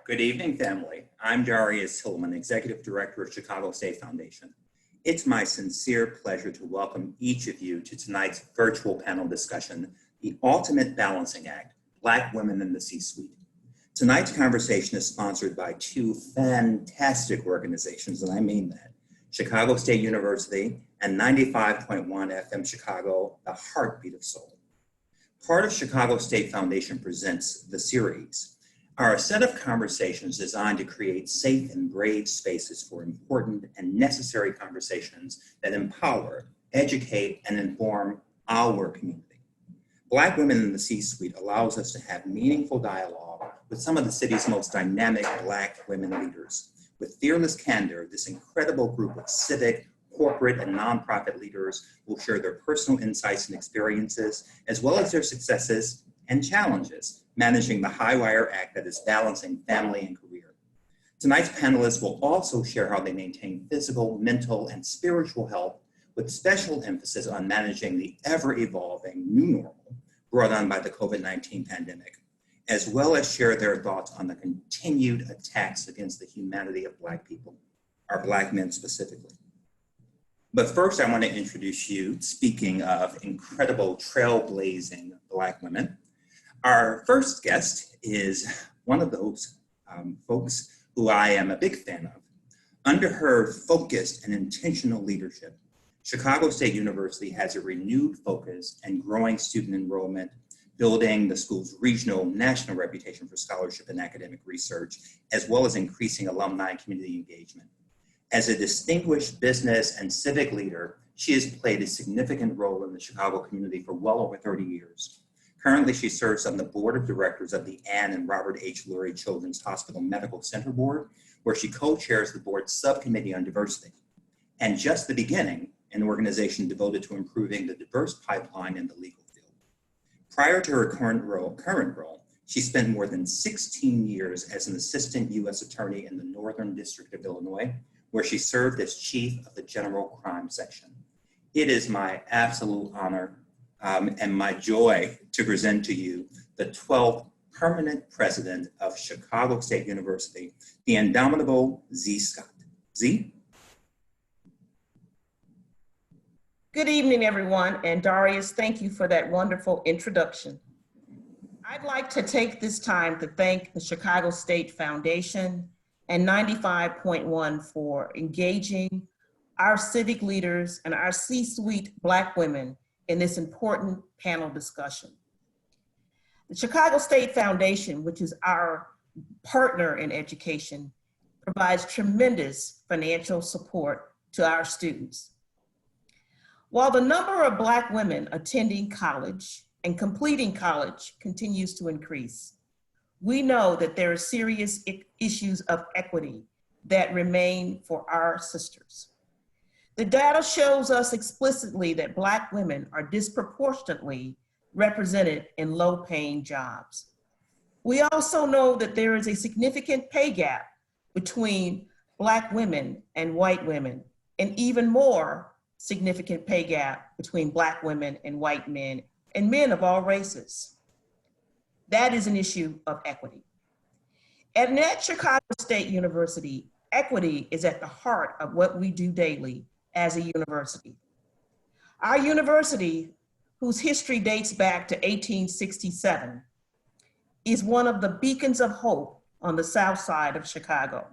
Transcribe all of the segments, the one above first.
Good evening, family. I'm Darius Hillman, Executive Director of Chicago State Foundation. It's my sincere pleasure to welcome each of you to tonight's virtual panel discussion, The Ultimate Balancing Act, Black Women in the C-Suite. Tonight's conversation is sponsored by two fantastic organizations, and I mean that, Chicago State University and 95.1 FM Chicago, the heartbeat of soul. Part of Chicago State Foundation presents the series are a set of conversations designed to create safe and brave spaces for important and necessary conversations that empower, educate, and inform our community. Black Women in the C-Suite allows us to have meaningful dialogue with some of the city's most dynamic Black women leaders. With fearless candor, this incredible group of civic, corporate, and nonprofit leaders will share their personal insights and experiences, as well as their successes and challenges managing the high wire act that is balancing family and career. Tonight's panelists will also share how they maintain physical, mental, and spiritual health with special emphasis on managing the ever-evolving new normal brought on by the COVID-19 pandemic, as well as share their thoughts on the continued attacks against the humanity of Black people, our Black men specifically. But first, I want to introduce you, speaking of incredible trailblazing Black women. Our first guest is one of those folks who I am a big fan of. Under her focused and intentional leadership, Chicago State University has a renewed focus and growing student enrollment, building the school's regional, national reputation for scholarship and academic research, as well as increasing alumni and community engagement. As a distinguished business and civic leader, she has played a significant role in the Chicago community for well over 30 years. Currently, she serves on the board of directors of the Ann and Robert H. Lurie Children's Hospital Medical Center Board, where she co-chairs the board's subcommittee on diversity. And just the beginning, an organization devoted to improving the diverse pipeline in the legal field. Prior to her current role, she spent more than 16 years as an assistant U.S. attorney in the Northern District of Illinois, where she served as chief of the General Crime Section. It is my absolute honor and my joy to present to you the 12th permanent president of Chicago State University, the indomitable Z Scott. Z? Good evening, everyone. And Darius, thank you for that wonderful introduction. I'd like to take this time to thank the Chicago State Foundation and 95.1 for engaging our civic leaders and our C-suite Black women in this important panel discussion. The Chicago State Foundation, which is our partner in education, provides tremendous financial support to our students. While the number of Black women attending college and completing college continues to increase, we know that there are serious issues of equity that remain for our sisters. The data shows us explicitly that Black women are disproportionately represented in low-paying jobs. We also know that there is a significant pay gap between Black women and white women, and even more significant pay gap between Black women and white men, and men of all races. That is an issue of equity. And at Chicago State University, equity is at the heart of what we do daily as a university. Our university, whose history dates back to 1867, is one of the beacons of hope on the south side of Chicago.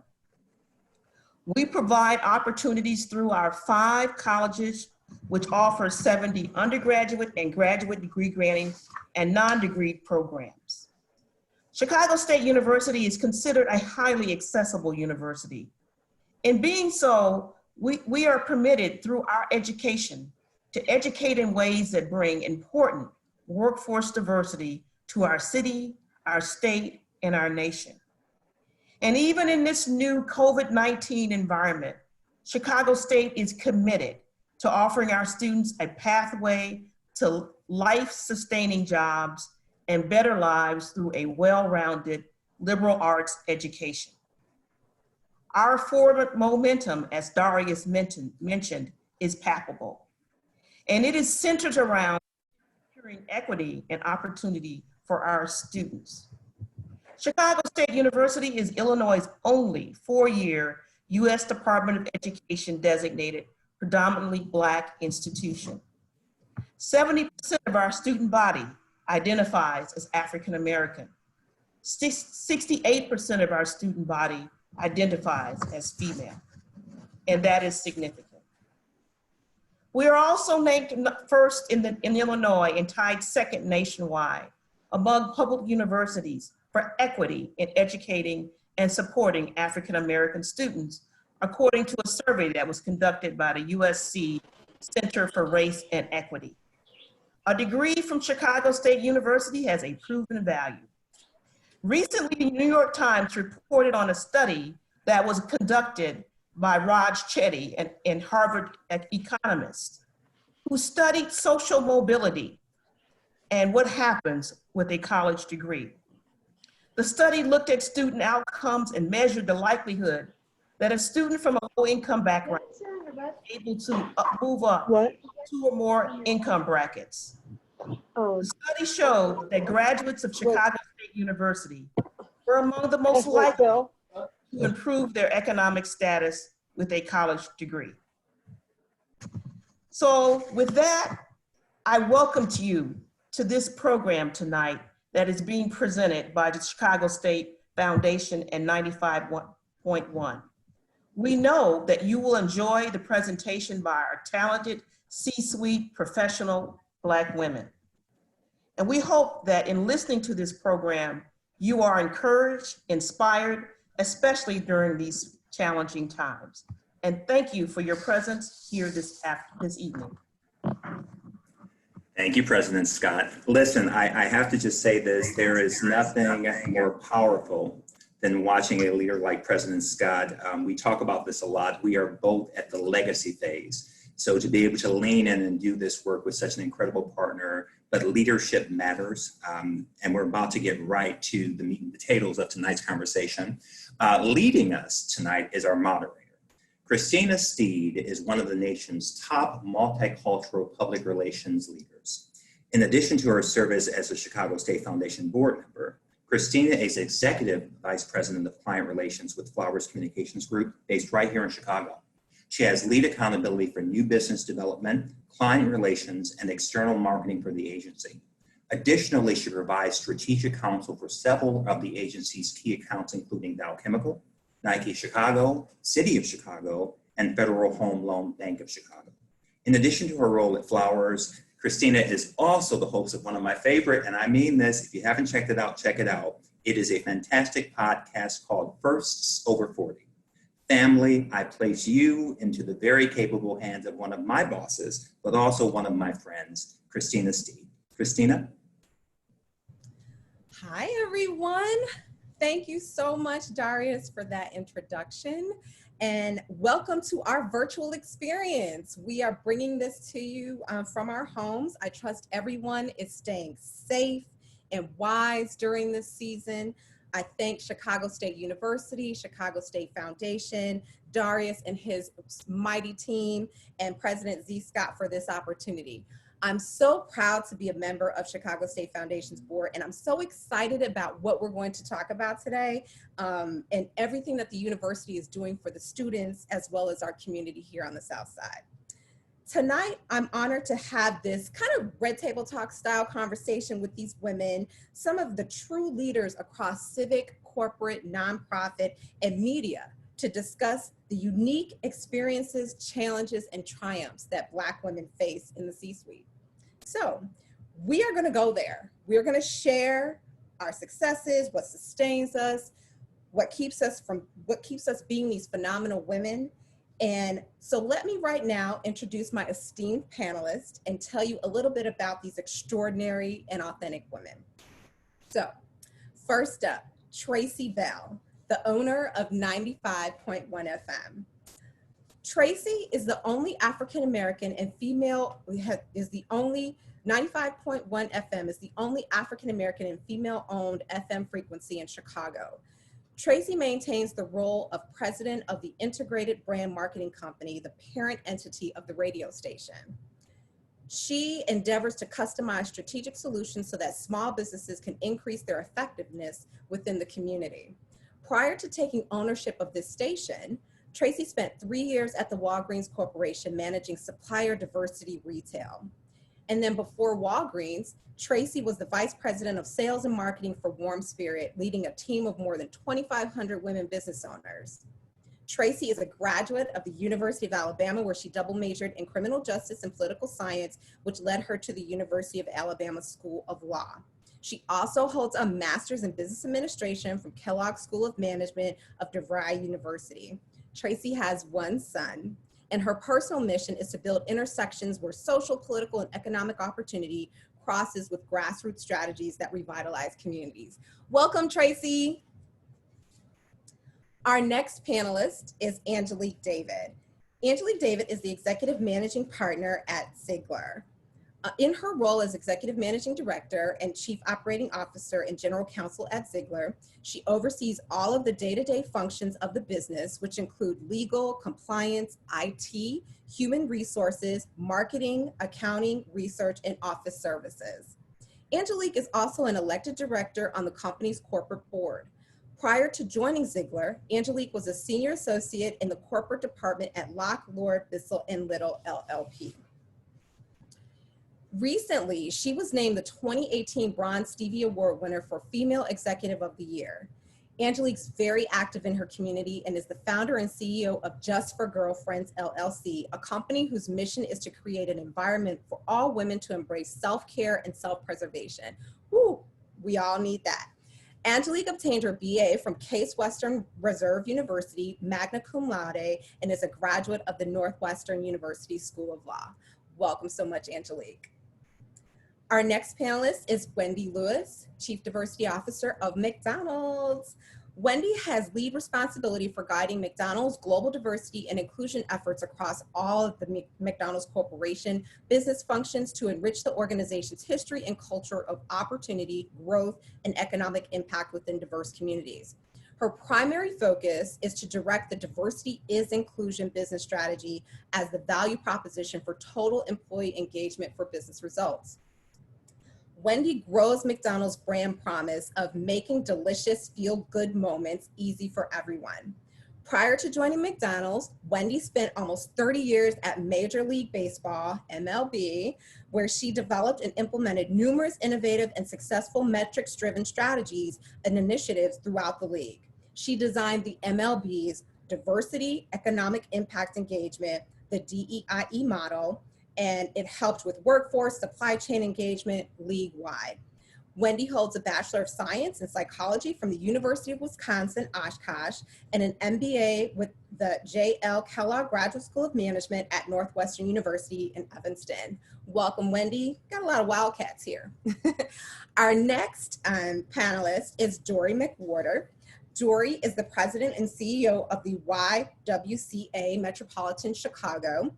We provide opportunities through our 5 colleges, which offer 70 undergraduate and graduate degree granting and non-degree programs. Chicago State University is considered a highly accessible university. In being so, we are permitted through our education to educate in ways that bring important workforce diversity to our city, our state, and our nation. And even in this new COVID-19 environment, Chicago State is committed to offering our students a pathway to life-sustaining jobs and better lives through a well-rounded liberal arts education. Our forward momentum, as Darius mentioned, is palpable. And it is centered around securing equity and opportunity for our students. Chicago State University is Illinois' only four-year U.S. Department of Education designated predominantly Black institution. 70% of our student body identifies as African American. 68% of our student body identifies as female, and that is significant. We are also named first in Illinois and tied second nationwide among public universities for equity in educating and supporting African American students, according to a survey that was conducted by the USC Center for Race and Equity. A degree from Chicago State University has a proven value. Recently, the New York Times reported on a study that was conducted by Raj Chetty, an Harvard economist, who studied social mobility and what happens with a college degree. The study looked at student outcomes and measured the likelihood that a student from a low-income background is able to move up two or more income brackets. The study showed that graduates of Chicago State University were among the most likely to improve their economic status with a college degree. So with that, I welcome you to this program tonight that is being presented by the Chicago State Foundation and 95.1. We know that you will enjoy the presentation by our talented C-suite professional Black women. And we hope that in listening to this program, you are encouraged, inspired, especially during these challenging times. And thank you for your presence here this evening. Thank you, President Scott. Listen, I have to just say this, there is nothing more powerful than watching a leader like President Scott. We talk about this a lot. We are both at the legacy phase. So to be able to lean in and do this work with such an incredible partner, but leadership matters. And we're about to get right to the meat and potatoes of tonight's conversation. Leading us tonight is our moderator. Christina Steed is one of the nation's top multicultural public relations leaders. In addition to her service as a Chicago State Foundation board member, Christina is Executive Vice President of Client Relations with Flowers Communications Group, based right here in Chicago. She has lead accountability for new business development, client relations, and external marketing for the agency. Additionally, she provides strategic counsel for several of the agency's key accounts, including Dow Chemical, Nike Chicago, City of Chicago, and Federal Home Loan Bank of Chicago. In addition to her role at Flowers, Christina is also the host of one of my favorite, and I mean this, if you haven't checked it out, check it out. It is a fantastic podcast called Firsts Over 40. Family, I place you into the very capable hands of one of my bosses, but also one of my friends, Christina Steed. Christina? Hi, everyone. Thank you so much, Darius, for that introduction. And welcome to our virtual experience. We are bringing this to you from our homes. I trust everyone is staying safe and wise during this season. I thank Chicago State University, Chicago State Foundation, Darius and his mighty team, and President Z Scott for this opportunity. I'm so proud to be a member of Chicago State Foundation's board, and I'm so excited about what we're going to talk about today and everything that the university is doing for the students as well as our community here on the South Side. Tonight, I'm honored to have this kind of red table talk style conversation with these women, some of the true leaders across civic, corporate, nonprofit, and media, to discuss the unique experiences, challenges, and triumphs that Black women face in the C-suite. So we are gonna go there. We're gonna share our successes, what sustains us, what keeps us being these phenomenal women. And so let me right now introduce my esteemed panelists and tell you a little bit about these extraordinary and authentic women. So first up, Tracey Bell, the owner of 95.1 FM. Tracey is the only African-American and female, 95.1 FM is the only African-American and female-owned FM frequency in Chicago. Tracey maintains the role of president of the Integrated Brand Marketing Company, the parent entity of the radio station. She endeavors to customize strategic solutions so that small businesses can increase their effectiveness within the community. Prior to taking ownership of this station, Tracy spent 3 years at the Walgreens Corporation managing supplier diversity retail. And then before Walgreens, Tracy was the vice president of sales and marketing for Warm Spirit, leading a team of more than 2,500 women business owners. Tracy is a graduate of the University of Alabama, where she double majored in criminal justice and political science, which led her to the University of Alabama School of Law. She also holds a master's in business administration from Kellogg School of Management of DeVry University. Tracy has one son, and her personal mission is to build intersections where social, political, and economic opportunity crosses with grassroots strategies that revitalize communities. Welcome, Tracy. Our next panelist is Angelique David. Angelique David is the executive managing partner at Ziegler. In her role as executive managing director and chief operating officer and general counsel at Ziegler, she oversees all of the day-to-day functions of the business, which include legal, compliance, IT, human resources, marketing, accounting, research, and office services. Angelique is also an elected director on the company's corporate board. Prior to joining Ziegler, Angelique was a senior associate in the corporate department at Locke, Lord, Bissell & Little, LLP. Recently, she was named the 2018 Bronze Stevie Award winner for Female Executive of the Year. Angelique's very active in her community and is the founder and CEO of Just for Girlfriends, LLC, a company whose mission is to create an environment for all women to embrace self-care and self-preservation. Woo, we all need that. Angelique obtained her BA from Case Western Reserve University, magna cum laude, and is a graduate of the Northwestern University School of Law. Welcome so much, Angelique. Our next panelist is Wendy Lewis, Chief Diversity Officer of McDonald's. Wendy has lead responsibility for guiding McDonald's global diversity and inclusion efforts across all of the McDonald's Corporation business functions to enrich the organization's history and culture of opportunity, growth, and economic impact within diverse communities. Her primary focus is to direct the Diversity is Inclusion business strategy as the value proposition for total employee engagement for business results. Wendy grows McDonald's brand promise of making delicious feel-good moments easy for everyone. Prior to joining McDonald's, Wendy spent almost 30 years at Major League Baseball, MLB, where she developed and implemented numerous innovative and successful metrics-driven strategies and initiatives throughout the league. She designed the MLB's Diversity Economic Impact Engagement, the DEIE model, and it helped with workforce, supply chain engagement league-wide. Wendy holds a Bachelor of Science in Psychology from the University of Wisconsin, Oshkosh, and an MBA with the J.L. Kellogg Graduate School of Management at Northwestern University in Evanston. Welcome, Wendy. Got a lot of Wildcats here. Our next panelist is Dorri McWhorter. Dorri is the president and CEO of the YWCA Metropolitan Chicago.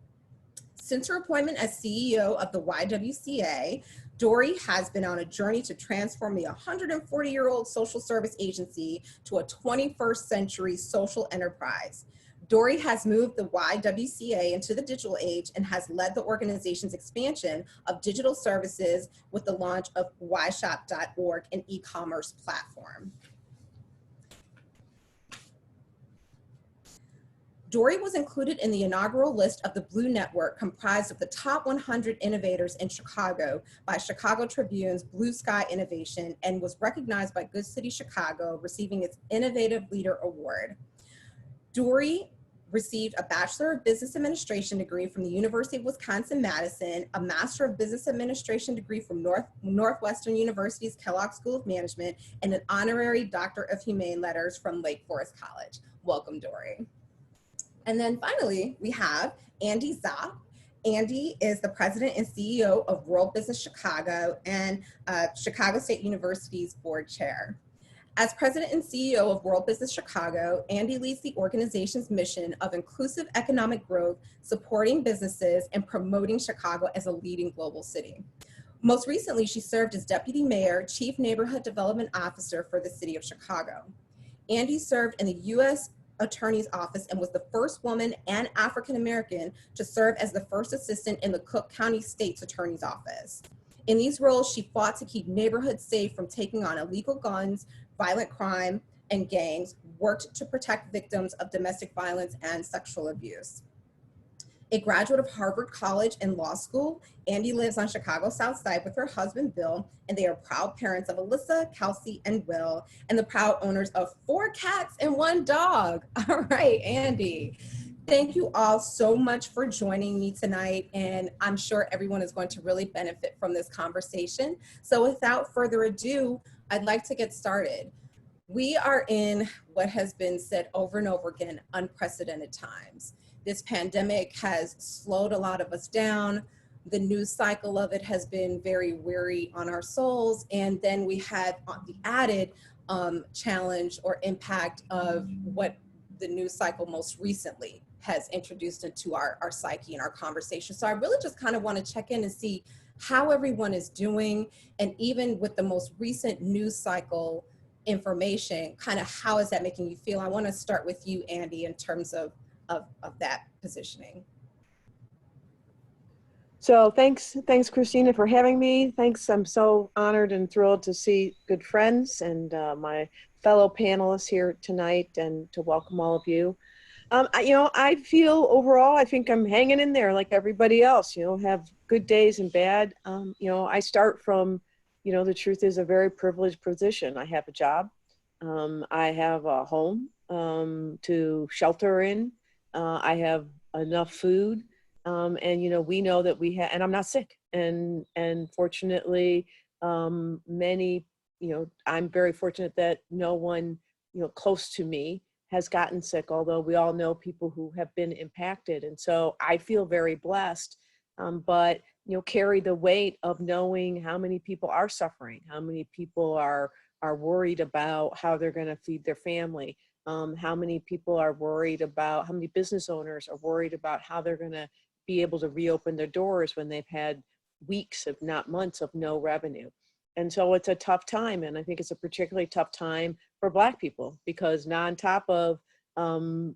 Since her appointment as CEO of the YWCA, Dorri has been on a journey to transform the 140-year-old social service agency to a 21st century social enterprise. Dorri has moved the YWCA into the digital age and has led the organization's expansion of digital services with the launch of yshop.org, an e-commerce platform. Dorri was included in the inaugural list of the Blue Network, comprised of the top 100 innovators in Chicago by Chicago Tribune's Blue Sky Innovation, and was recognized by Good City Chicago, receiving its Innovative Leader Award. Dorri received a Bachelor of Business Administration degree from the University of Wisconsin-Madison, a Master of Business Administration degree from Northwestern University's Kellogg School of Management, and an honorary Doctor of Humane Letters from Lake Forest College. Welcome, Dorri. And then finally, we have Andy Zopp. Andy is the president and CEO of World Business Chicago and Chicago State University's board chair. As president and CEO of World Business Chicago, Andy leads the organization's mission of inclusive economic growth, supporting businesses, and promoting Chicago as a leading global city. Most recently, she served as deputy mayor, chief neighborhood development officer for the city of Chicago. Andy served in the U.S. Attorney's Office and was the first woman and African American to serve as the first assistant in the Cook County State's Attorney's Office. In these roles, she fought to keep neighborhoods safe from taking on illegal guns, violent crime, and gangs, worked to protect victims of domestic violence and sexual abuse. A graduate of Harvard College and Law School, Andy lives on Chicago's South Side with her husband, Bill, and they are proud parents of Alyssa, Kelsey, and Will, and the proud owners of 4 cats and 1 dog. All right, Andy. Thank you all so much for joining me tonight, and I'm sure everyone is going to really benefit from this conversation. So without further ado, I'd like to get started. We are in what has been said over and over again, unprecedented times. This pandemic has slowed a lot of us down. The news cycle of it has been very weary on our souls. And then we have the added challenge or impact of what the news cycle most recently has introduced into our psyche and our conversation. So I really just kind of want to check in and see how everyone is doing. And even with the most recent news cycle information, kind of how is that making you feel? I want to start with you, Andy, in terms of that positioning. So thanks, Christina, for having me. Thanks, I'm so honored and thrilled to see good friends and my fellow panelists here tonight, and to welcome all of you. I feel overall, I think I'm hanging in there like everybody else, have good days and bad. I start from, the truth is a very privileged position. I have a job. I have a home to shelter in. I have enough food. And, we know that we have, and I'm not sick. And fortunately, many, I'm very fortunate that no one, close to me has gotten sick, although we all know people who have been impacted. And so I feel very blessed, but, carry the weight of knowing how many people are suffering, how many people are worried about how they're going to feed their family, how many people are worried about, how many business owners are worried about how they're going to be able to reopen their doors when they've had weeks, if not months, of no revenue. And so it's a tough time. And I think it's a particularly tough time for Black people, because now on top of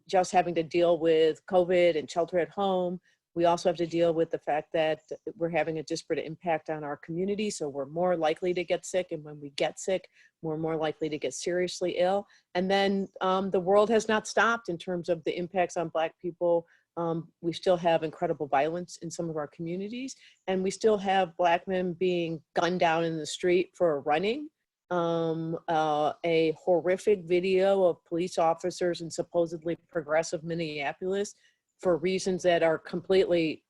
just having to deal with COVID and shelter at home, we also have to deal with the fact that we're having a disparate impact on our community. So we're more likely to get sick. And when we get sick, we're more likely to get seriously ill. And then the world has not stopped in terms of the impacts on Black people. We still have incredible violence in some of our communities, and we still have Black men being gunned down in the street for running. A horrific video of police officers in supposedly progressive Minneapolis, for reasons that are completely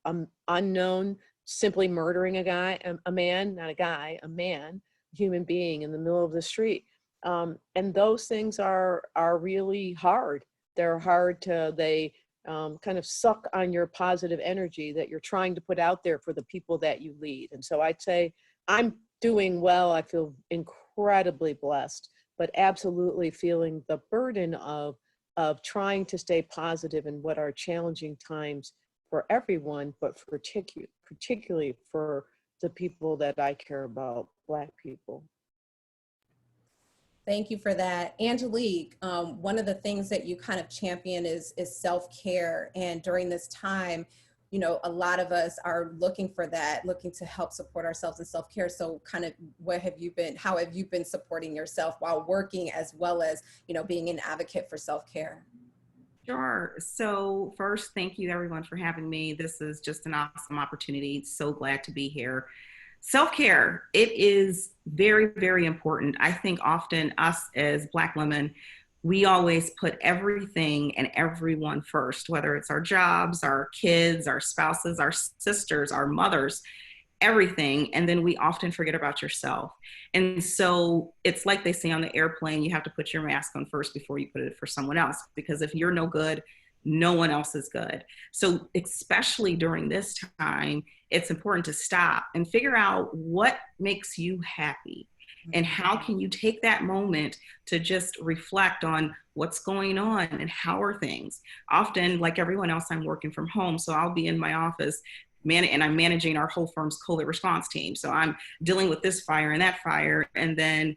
unknown, simply murdering a man, human being in the middle of the street. And those things are really hard. They're hard they kind of suck on your positive energy that you're trying to put out there for the people that you lead. And so I'd say I'm doing well. I feel incredibly blessed, but absolutely feeling the burden of trying to stay positive in what are challenging times for everyone, but particularly for the people that I care about, Black people. Thank you for that. Angelique, one of the things that you kind of champion is self-care. And during this time, a lot of us are looking for that, looking to help support ourselves in self-care. So kind of how have you been supporting yourself while working, as well as, being an advocate for self-care? Sure. So first, thank you everyone for having me. This is just an awesome opportunity. So glad to be here. Self-care, it is very, very important. I think often us as Black women, we always put everything and everyone first, whether it's our jobs, our kids, our spouses, our sisters, our mothers, everything. And then we often forget about yourself. And so it's like they say on the airplane, you have to put your mask on first before you put it for someone else, because if you're no good, no one else is good. So especially during this time, it's important to stop and figure out what makes you happy. And how can you take that moment to just reflect on what's going on and how are things? Often, like everyone else, I'm working from home. So I'll be in my office and I'm managing our whole firm's COVID response team. So I'm dealing with this fire and that fire. And then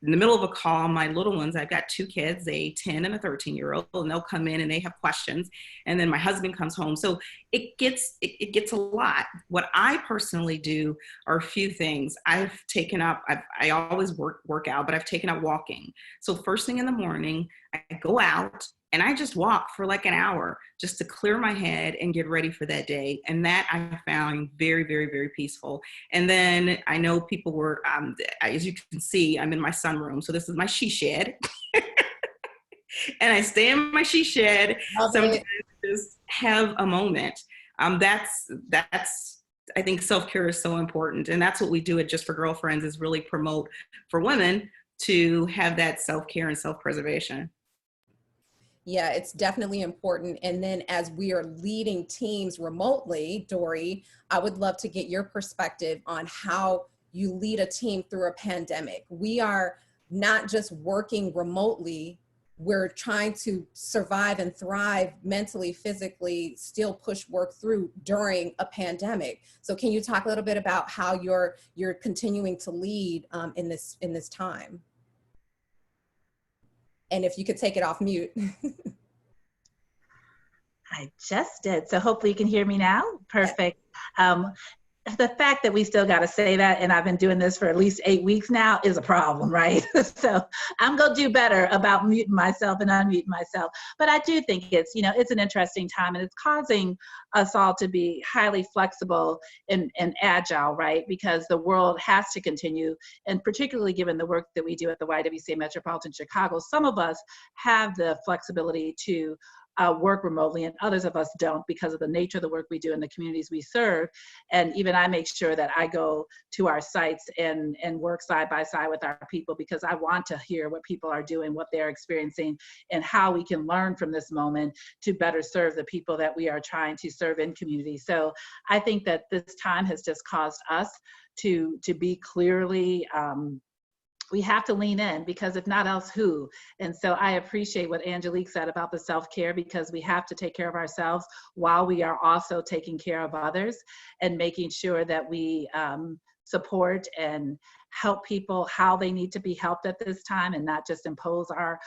in the middle of a call, my little ones, I've got 2 kids, a 10 and a 13-year-old, and they'll come in and they have questions. And then my husband comes home. So it gets a lot. What I personally do are a few things. I've taken up, I always work out, but I've taken up walking. So first thing in the morning, I go out and I just walk for like an hour just to clear my head and get ready for that day. And that I found very, very, very peaceful. And then I know people were, as you can see, I'm in my sunroom. So this is my she shed. And I stay in my she shed. Sometimes just have a moment. That's I think self-care is so important. And that's what we do at Just for Girlfriends, is really promote for women to have that self-care and self-preservation. Yeah, it's definitely important. And then as we are leading teams remotely, Dorri, I would love to get your perspective on how you lead a team through a pandemic. We are not just working remotely, we're trying to survive and thrive mentally, physically, still push work through during a pandemic. So can you talk a little bit about how you're continuing to lead in this time? And if you could take it off mute. I just did. So hopefully you can hear me now. Perfect. The fact that we still got to say that, and I've been doing this for at least 8 weeks now, is a problem, right? So I'm going to do better about muting myself and unmuting myself. But I do think it's, it's an interesting time, and it's causing us all to be highly flexible and agile, right? Because the world has to continue, and particularly given the work that we do at the YWCA of Metropolitan Chicago, some of us have the flexibility to work remotely, and others of us don't because of the nature of the work we do in the communities we serve. And even I make sure that I go to our sites and work side by side with our people, because I want to hear what people are doing, what they're experiencing, and how we can learn from this moment to better serve the people that we are trying to serve in community. So I think that this time has just caused us to be clearly we have to lean in, because if not else, who? And so I appreciate what Angelique said about the self-care, because we have to take care of ourselves while we are also taking care of others, and making sure that we support and help people how they need to be helped at this time, and not just impose our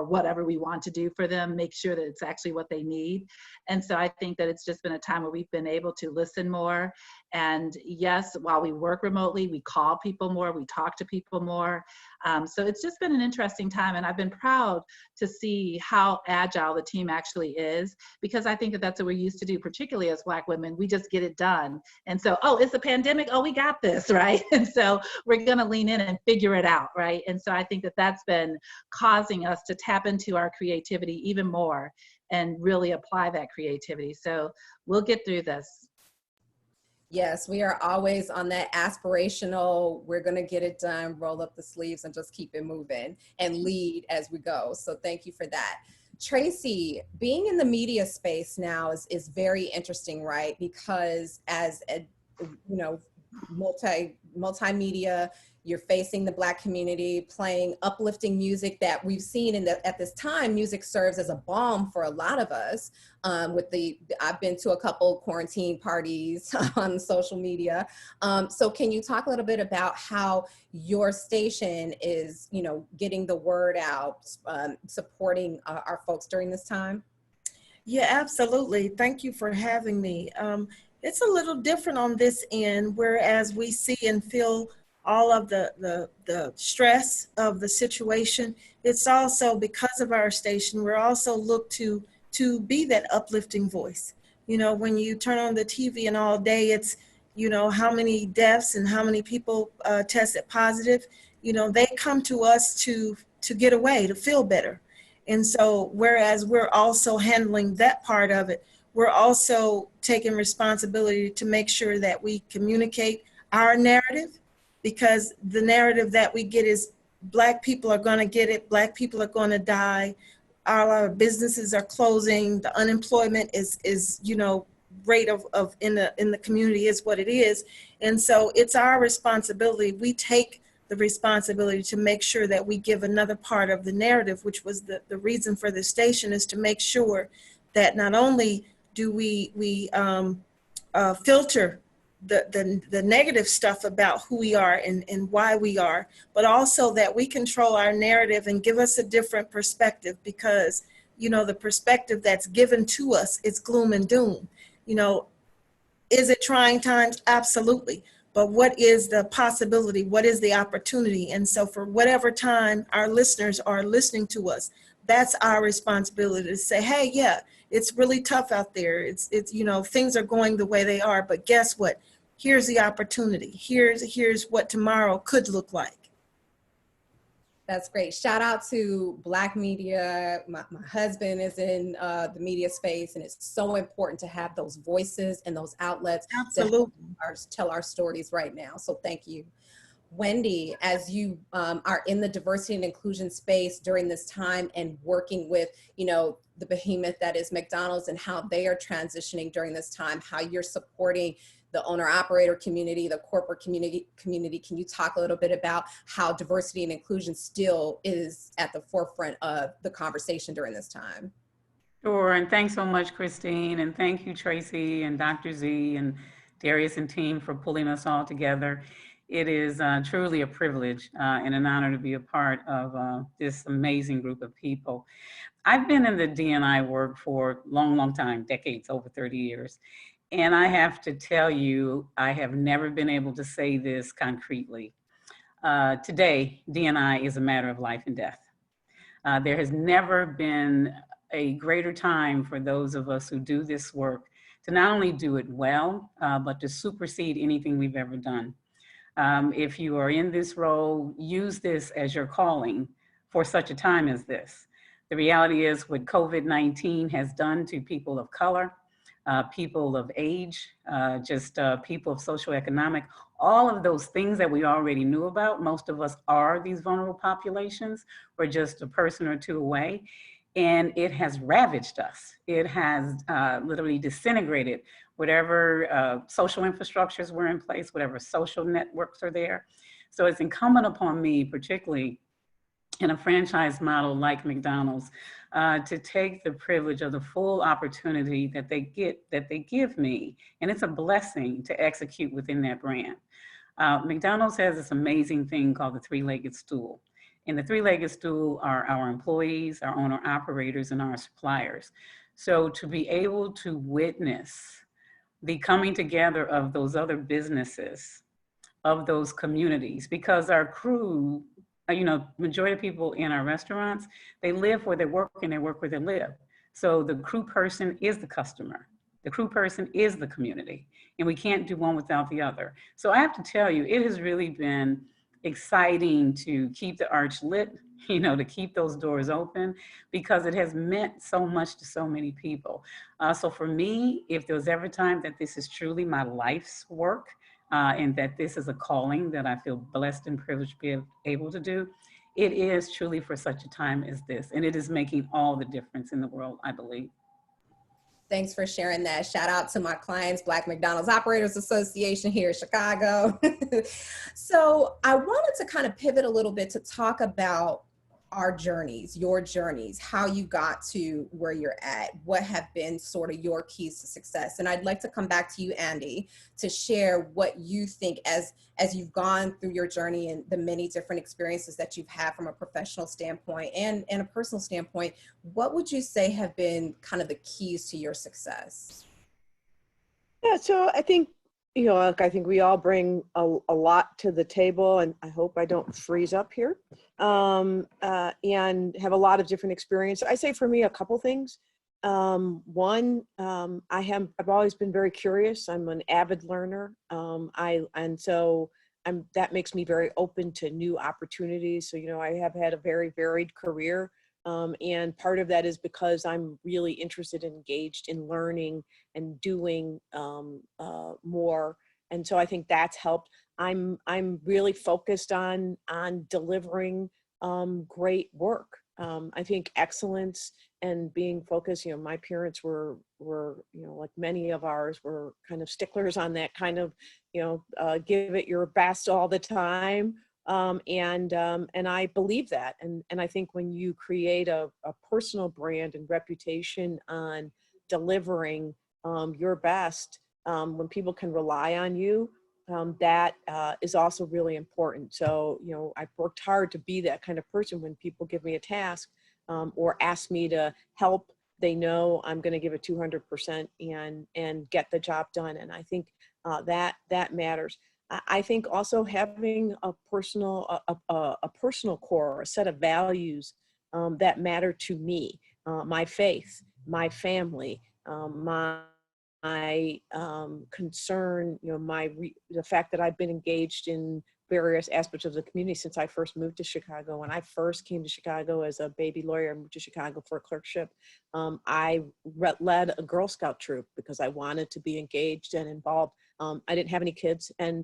whatever we want to do for them, make sure that it's actually what they need. And so I think that it's just been a time where we've been able to listen more. And yes, while we work remotely, we call people more, we talk to people more. So it's just been an interesting time, and I've been proud to see how agile the team actually is, because I think that that's what we're used to do, particularly as Black women. We just get it done. And so, oh, it's a pandemic, oh, we got this, right? And so we're gonna lean in and figure it out, right? And so I think that that's been causing us to tap into our creativity even more and really apply that creativity. So we'll get through this. Yes, we are always on that aspirational, we're going to get it done, roll up the sleeves and just keep it moving and lead as we go. So thank you for that. Tracy, being in the media space now is very interesting, right? Because as a, multimedia, you're facing the Black community, playing uplifting music that we've seen at this time. Music serves as a balm for a lot of us. I've been to a couple quarantine parties on social media. So can you talk a little bit about how your station is, getting the word out, supporting our folks during this time? Yeah, absolutely. Thank you for having me. It's a little different on this end, whereas we see and feel all of the stress of the situation. It's also, because of our station, we're also looked to be that uplifting voice. When you turn on the TV and all day, it's, how many deaths and how many people tested positive. They come to us to get away, to feel better. And so, whereas we're also handling that part of it, we're also taking responsibility to make sure that we communicate our narrative, because the narrative that we get is Black people are going to get it, Black people are going to die, all our businesses are closing, the unemployment is rate of in the community is what it is. And so it's our responsibility. We take the responsibility to make sure that we give another part of the narrative, which was the reason for the station, is to make sure that not only do we filter the negative stuff about who we are and why we are, but also that we control our narrative and give us a different perspective, because, you know, the perspective that's given to us is gloom and doom. You know, is it trying times? Absolutely. But what is the possibility? What is the opportunity? And so for whatever time our listeners are listening to us, that's our responsibility to say, hey, yeah, it's really tough out there. It's you know, things are going the way they are, but guess what? Here's the opportunity. Here's what tomorrow could look like. That's great. Shout out to Black media. My husband is in the media space, and it's so important to have those voices and those outlets Absolutely. to tell our stories right now. So thank you. Wendy, as you are in the diversity and inclusion space during this time and working with, you know, the behemoth that is McDonald's and how they are transitioning during this time, how you're supporting the owner-operator community, the corporate community. Can you talk a little bit about how diversity and inclusion still is at the forefront of the conversation during this time? Sure, and thanks so much, Christine, and thank you, Tracy and Dr. Z and Darius and team for pulling us all together. It is truly a privilege and an honor to be a part of this amazing group of people. I've been in the D&I work for a long, long time, decades, over 30 years. And I have to tell you, I have never been able to say this concretely. Today, D&I is a matter of life and death. There has never been a greater time for those of us who do this work to not only do it well, but to supersede anything we've ever done. If you are in this role, use this as your calling for such a time as this. The reality is what COVID-19 has done to people of color, people of age, people of socioeconomic, all of those things that we already knew about. Most of us are these vulnerable populations. We're just a person or two away. And it has ravaged us. It has literally disintegrated whatever social infrastructures were in place, whatever social networks are there. So it's incumbent upon me, particularly in a franchise model like McDonald's, to take the privilege of the full opportunity that they give me. And it's a blessing to execute within that brand. McDonald's has this amazing thing called the three-legged stool. And the three-legged stool are our employees, our owner operators, and our suppliers. So to be able to witness the coming together of those other businesses, of those communities, because our crew, you know, majority of people in our restaurants, they live where they work and they work where they live. So the crew person is the customer. The crew person is the community, and we can't do one without the other. So I have to tell you, it has really been exciting to keep the arch lit, you know, to keep those doors open, because it has meant so much to so many people. So for me, if there was ever time that this is truly my life's work, and that this is a calling that I feel blessed and privileged to be able to do, it is truly for such a time as this. And it is making all the difference in the world, I believe. Thanks for sharing that. Shout out to my clients, Black McDonald's Operators Association here in Chicago. So I wanted to kind of pivot a little bit to talk about our journeys, your journeys, how you got to where you're at, what have been sort of your keys to success. And I'd like to come back to you, Andy, to share what you think as you've gone through your journey and the many different experiences that you've had from a professional standpoint and a personal standpoint. What would you say have been kind of the keys to your success? Yeah, so I think, you know, like, I think we all bring a lot to the table, and I hope I don't freeze up here, and have a lot of different experience. I say for me, a couple things. One, I've always been very curious. I'm an avid learner. That makes me very open to new opportunities. So, you know, I have had a very varied career. And part of that is because I'm really interested and engaged in learning and doing more. And so I think that's helped. I'm really focused on delivering great work. I think excellence and being focused, you know, my parents were, you know, like many of ours, were kind of sticklers on that kind of, you know, give it your best all the time. And I believe that. And I think when you create a personal brand and reputation on delivering your best, when people can rely on you, that is also really important. So, you know, I've worked hard to be that kind of person. When people give me a task or ask me to help, they know I'm going to give it 200% and get the job done. And I think that matters. I think also having a personal core, a set of values that matter to me, my faith, my family, my concern, you know, the fact that I've been engaged in various aspects of the community since I first moved to Chicago. When I first came to Chicago as a baby lawyer, I moved to Chicago for a clerkship. I led a Girl Scout troop because I wanted to be engaged and involved. I didn't have any kids, and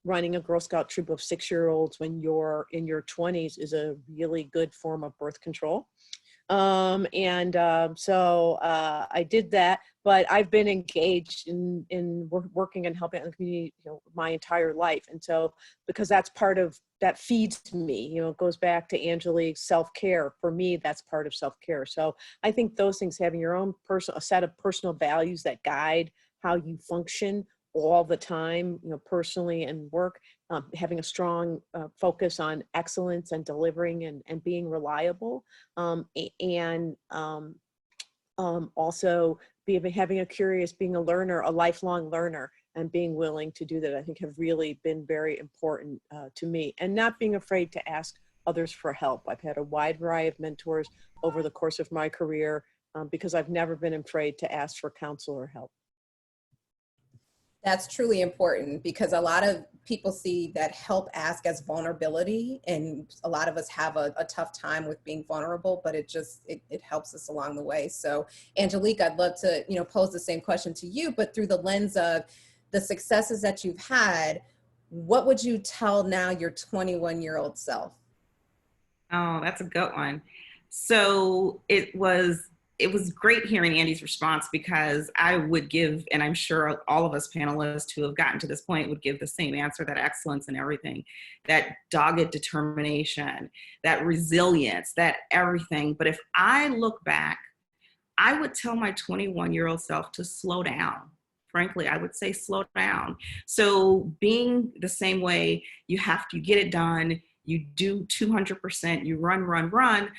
running a Girl Scout troop of 6-year-olds when you're in your 20s is a really good form of birth control. So I did that, but I've been engaged in working and helping out in the community, you know, my entire life. And so, because that's part of, that feeds me, you know, it goes back to Angelique's self-care. For me, that's part of self-care. So I think those things, having your own a set of personal values that guide how you function all the time, you know, personally and work, having a strong focus on excellence and delivering and being reliable, and also having being a learner, a lifelong learner, and being willing to do that, I think have really been very important to me. And not being afraid to ask others for help. I've had a wide variety of mentors over the course of my career because I've never been afraid to ask for counsel or help. That's truly important, because a lot of people see that help ask as vulnerability, and a lot of us have a tough time with being vulnerable, but it helps us along the way. So Angelique, I'd love to, you know, pose the same question to you, but through the lens of the successes that you've had, what would you tell now your 21-year-old self? Oh, that's a good one. So it was great hearing Andy's response, because I would give, and I'm sure all of us panelists who have gotten to this point would give the same answer, that excellence in everything, that dogged determination, that resilience, that everything. But if I look back, I would tell my 21-year-old self to slow down. Frankly, I would say slow down. So being the same way, you get it done, you do 200%, you run.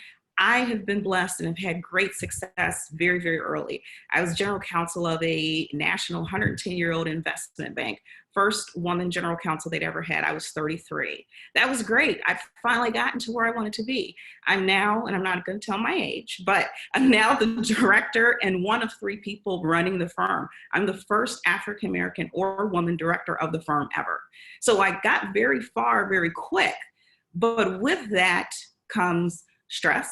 I have been blessed and have had great success very, very early. I was general counsel of a national 110-year-old investment bank. First woman general counsel they'd ever had. I was 33. That was great. I finally gotten to where I wanted to be. I'm now, and I'm not going to tell my age, but I'm now the director and one of 3 people running the firm. I'm the first African-American or woman director of the firm ever. So I got very far very quick, but with that comes stress,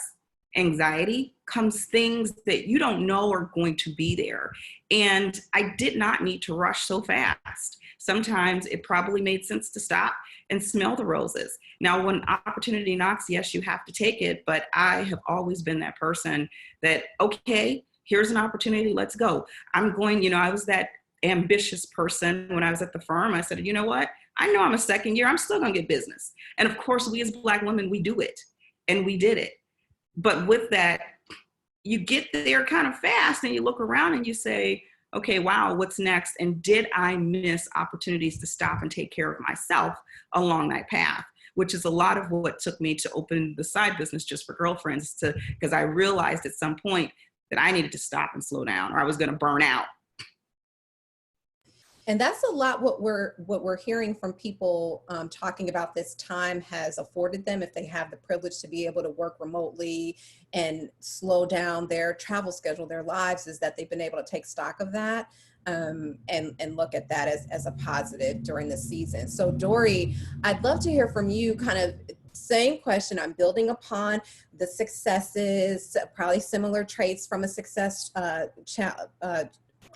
anxiety, comes things that you don't know are going to be there. And I did not need to rush so fast. Sometimes it probably made sense to stop and smell the roses. Now, when opportunity knocks, yes, you have to take it, but I have always been that person that, okay, here's an opportunity, let's go. I'm going, you know, I was that ambitious person when I was at the firm. I said, you know what? I know I'm a second year, I'm still gonna get business. And of course, we as Black women, we do it, and we did it. But with that, you get there kind of fast and you look around and you say, okay, wow, what's next? And did I miss opportunities to stop and take care of myself along that path? Which is a lot of what took me to open the side business Just for Girlfriends, because I realized at some point that I needed to stop and slow down, or I was gonna burn out. And that's a lot what we're hearing from people talking about this time has afforded them, if they have the privilege to be able to work remotely and slow down their travel schedule, their lives, is that they've been able to take stock of that and look at that as a positive during the season. So Dorri, I'd love to hear from you, kind of same question. I'm building upon the successes, probably similar traits from a success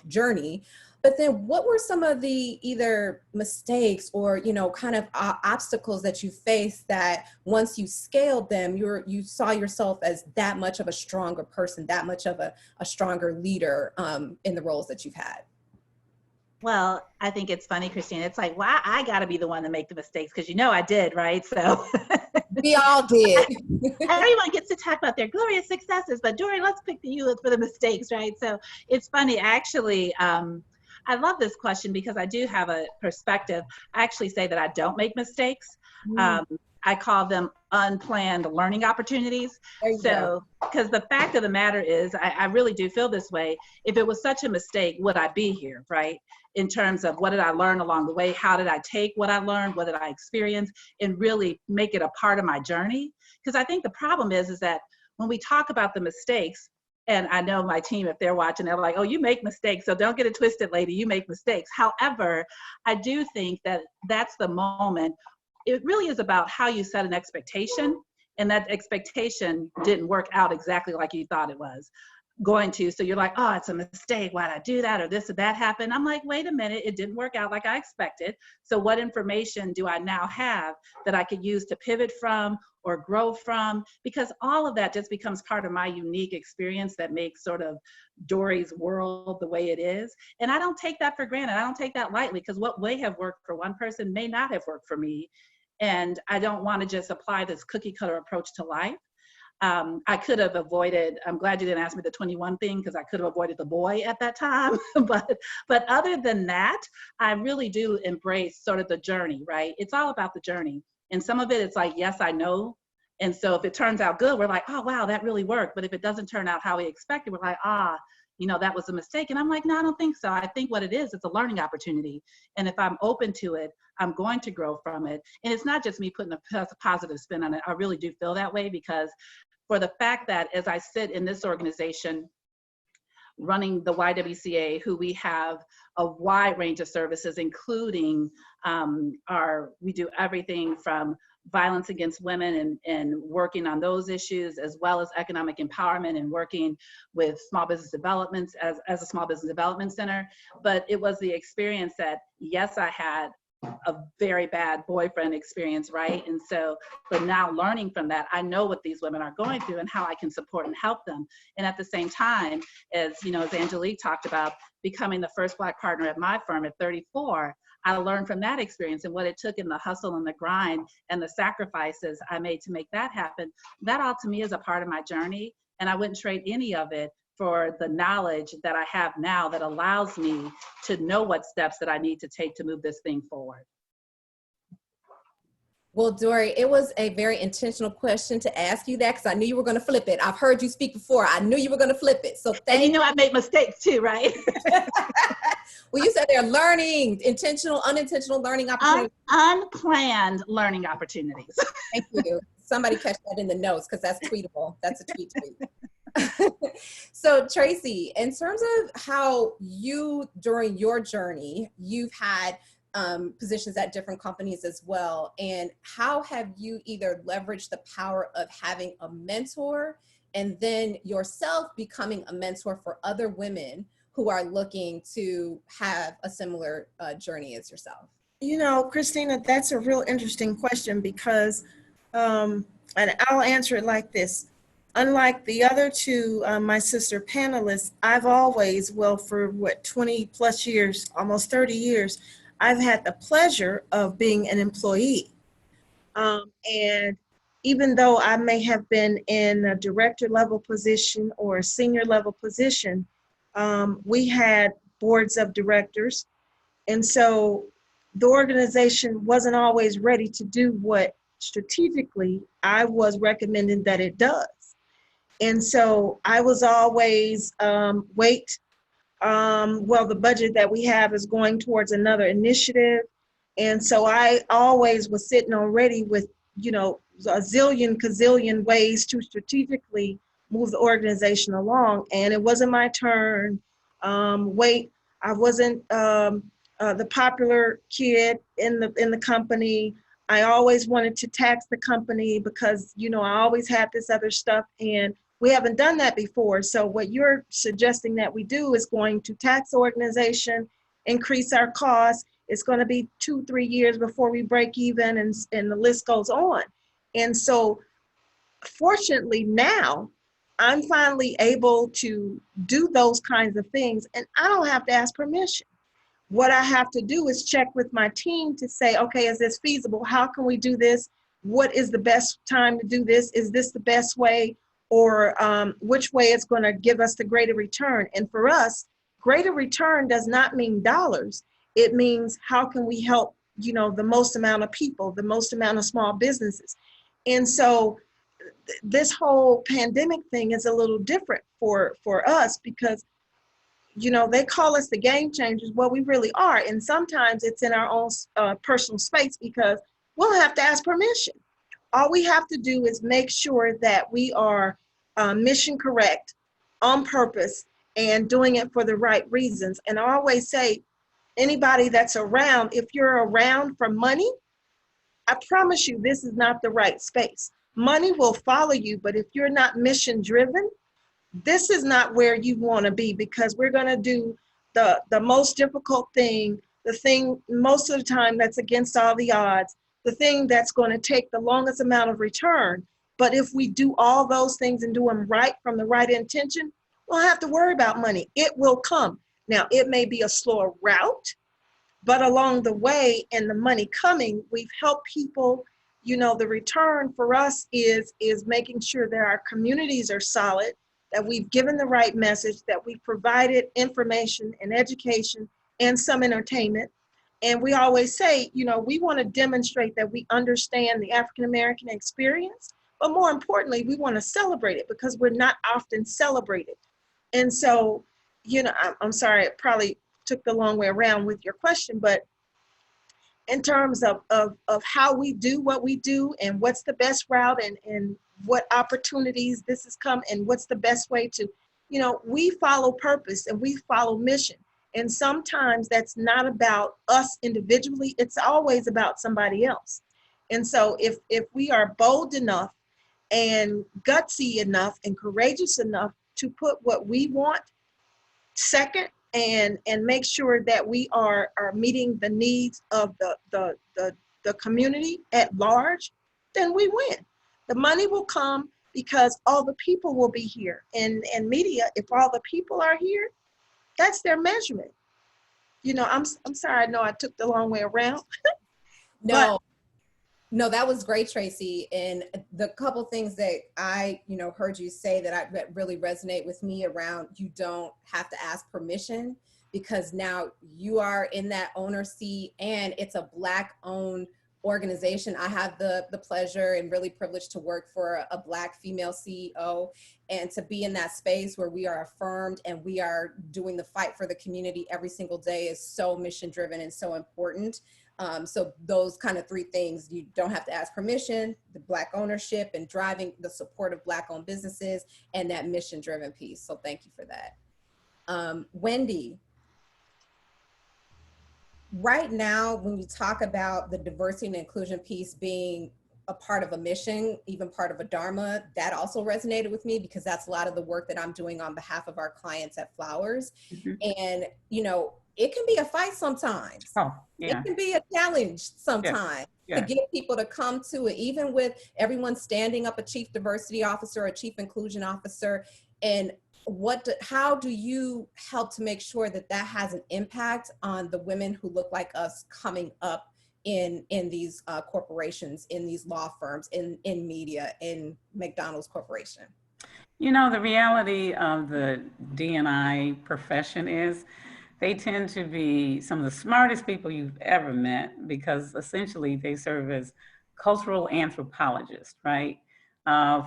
journey. But then what were some of the either mistakes or, you know, kind of obstacles that you faced that once you scaled them, you saw yourself as that much of a stronger person, that much of a stronger leader in the roles that you've had? Well, I think it's funny, Christina. It's like, why I got to be the one to make the mistakes? Because you know I did, right? So we all did. Everyone gets to talk about their glorious successes, but Dorri, let's pick you for the mistakes, right? So it's funny, actually. I love this question because I do have a perspective. I actually say that I don't make mistakes. I call them unplanned learning opportunities. So, because the fact of the matter is, I really do feel this way. If it was such a mistake, would I be here, right? In terms of what did I learn along the way? How did I take what I learned? What did I experience? And really make it a part of my journey? Because I think the problem is that when we talk about the mistakes, and I know my team, if they're watching, they're like, oh, you make mistakes. So don't get it twisted, lady, you make mistakes. However, I do think that that's the moment. It really is about how you set an expectation, and that expectation didn't work out exactly like you thought it was going to. So you're like, oh, it's a mistake. Why did I do that? Or this or that happened. I'm like, wait a minute, it didn't work out like I expected. So what information do I now have that I could use to pivot from or grow from? Because all of that just becomes part of my unique experience that makes sort of Dorri's world the way it is. And I don't take that for granted. I don't take that lightly, because what may have worked for one person may not have worked for me. And I don't want to just apply this cookie cutter approach to life. I could have avoided, I'm glad you didn't ask me the 21 thing, because I could have avoided the boy at that time. but other than that, I really do embrace sort of the journey, right? It's all about the journey. And some of it, it's like, yes, I know. And so if it turns out good, we're like, oh, wow, that really worked. But if it doesn't turn out how we expected, we're like, that was a mistake. And I'm like, no, I don't think so. I think what it is, it's a learning opportunity. And if I'm open to it, I'm going to grow from it. And it's not just me putting a positive spin on it. I really do feel that way, because for the fact that as I sit in this organization running the YWCA, who we have a wide range of services, including we do everything from violence against women and working on those issues, as well as economic empowerment and working with small business developments as a small business development center. But it was the experience that, yes, I had a very bad boyfriend experience, right? And so, but now learning from that, I know what these women are going through and how I can support and help them. And at the same time, as Angelique talked about, becoming the first Black partner at my firm at 34, I learned from that experience and what it took in the hustle and the grind and the sacrifices I made to make that happen. That all to me is a part of my journey, and I wouldn't trade any of it for the knowledge that I have now that allows me to know what steps that I need to take to move this thing forward. Well, Dorri, it was a very intentional question to ask you that, because I knew you were going to flip it. I've heard you speak before. I knew you were going to flip it. So and you know I make mistakes too, right? Well, you said they're learning, intentional, unintentional learning opportunities. Unplanned learning opportunities. Thank you. Somebody catch that in the notes, because that's tweetable. That's a tweet. So Tracey, in terms of how you, during your journey, you've had positions at different companies as well, and how have you either leveraged the power of having a mentor and then yourself becoming a mentor for other women who are looking to have a similar journey as yourself? Christina, that's a real interesting question, because, and I'll answer it like this. Unlike the other two, my sister panelists, I've always, for 20 plus years, almost 30 years, I've had the pleasure of being an employee. And even though I may have been in a director level position or a senior level position, we had boards of directors. And so the organization wasn't always ready to do what strategically I was recommending that it does. And so I was always, the budget that we have is going towards another initiative. And so I always was sitting already with, a gazillion ways to strategically move the organization along. And it wasn't my turn. I wasn't the popular kid in the company. I always wanted to tax the company because, I always had this other stuff, and we haven't done that before. So what you're suggesting that we do is going to tax the organization, increase our costs. It's going to be 2-3 years before we break even, and the list goes on. And so fortunately now I'm finally able to do those kinds of things, and I don't have to ask permission. What I have to do is check with my team to say, okay, is this feasible? How can we do this? What is the best time to do this? Is this the best way? Or which way is going to give us the greater return? And for us, greater return does not mean dollars. It means how can we help, the most amount of people, the most amount of small businesses. And so this whole pandemic thing is a little different for us because, they call us the game changers. Well, we really are. And sometimes it's in our own personal space because we'll have to ask permission. All we have to do is make sure that we are mission correct, on purpose, and doing it for the right reasons. And I always say, anybody that's around, if you're around for money, I promise you this is not the right space. Money will follow you, but if you're not mission driven, this is not where you want to be, because we're going to do the most difficult thing, the thing most of the time that's against all the odds, the thing that's going to take the longest amount of return. But if we do all those things and do them right from the right intention, we'll have to worry about money. It will come. Now, it may be a slower route, but along the way and the money coming, we've helped people. The return for us is making sure that our communities are solid, that we've given the right message, that we've provided information and education and some entertainment. And we always say, we want to demonstrate that we understand the African-American experience, but more importantly, we want to celebrate it because we're not often celebrated. And so, I'm sorry, it probably took the long way around with your question, but in terms of how we do what we do and what's the best route and what opportunities this has come and what's the best way to, we follow purpose and we follow mission. And sometimes that's not about us individually, it's always about somebody else. And so if we are bold enough and gutsy enough and courageous enough to put what we want second and make sure that we are meeting the needs of the community at large, then we win. The money will come because all the people will be here. And media, if all the people are here, that's their measurement. I'm sorry, I know I took the long way around. No, that was great, Tracy. And the couple things that I, heard you say that really resonate with me around, you don't have to ask permission because now you are in that owner seat and it's a Black owned organization. I have the pleasure and really privileged to work for a Black female CEO, and to be in that space where we are affirmed and we are doing the fight for the community every single day is so mission driven and so important. So those kind of three things, you don't have to ask permission, the Black ownership and driving the support of Black owned businesses, and that mission driven piece. So thank you for that. Wendy, right now, when you talk about the diversity and inclusion piece being a part of a mission, even part of a Dharma, that also resonated with me because that's a lot of the work that I'm doing on behalf of our clients at Flowers. And, it can be a fight sometimes. Oh, yeah. It can be a challenge sometimes to get people to come to it, even with everyone standing up a chief diversity officer, a chief inclusion officer. And how do you help to make sure that that has an impact on the women who look like us coming up in these corporations, in these law firms, in media, in McDonald's Corporation? The reality of the D&I profession is they tend to be some of the smartest people you've ever met because essentially they serve as cultural anthropologists, right,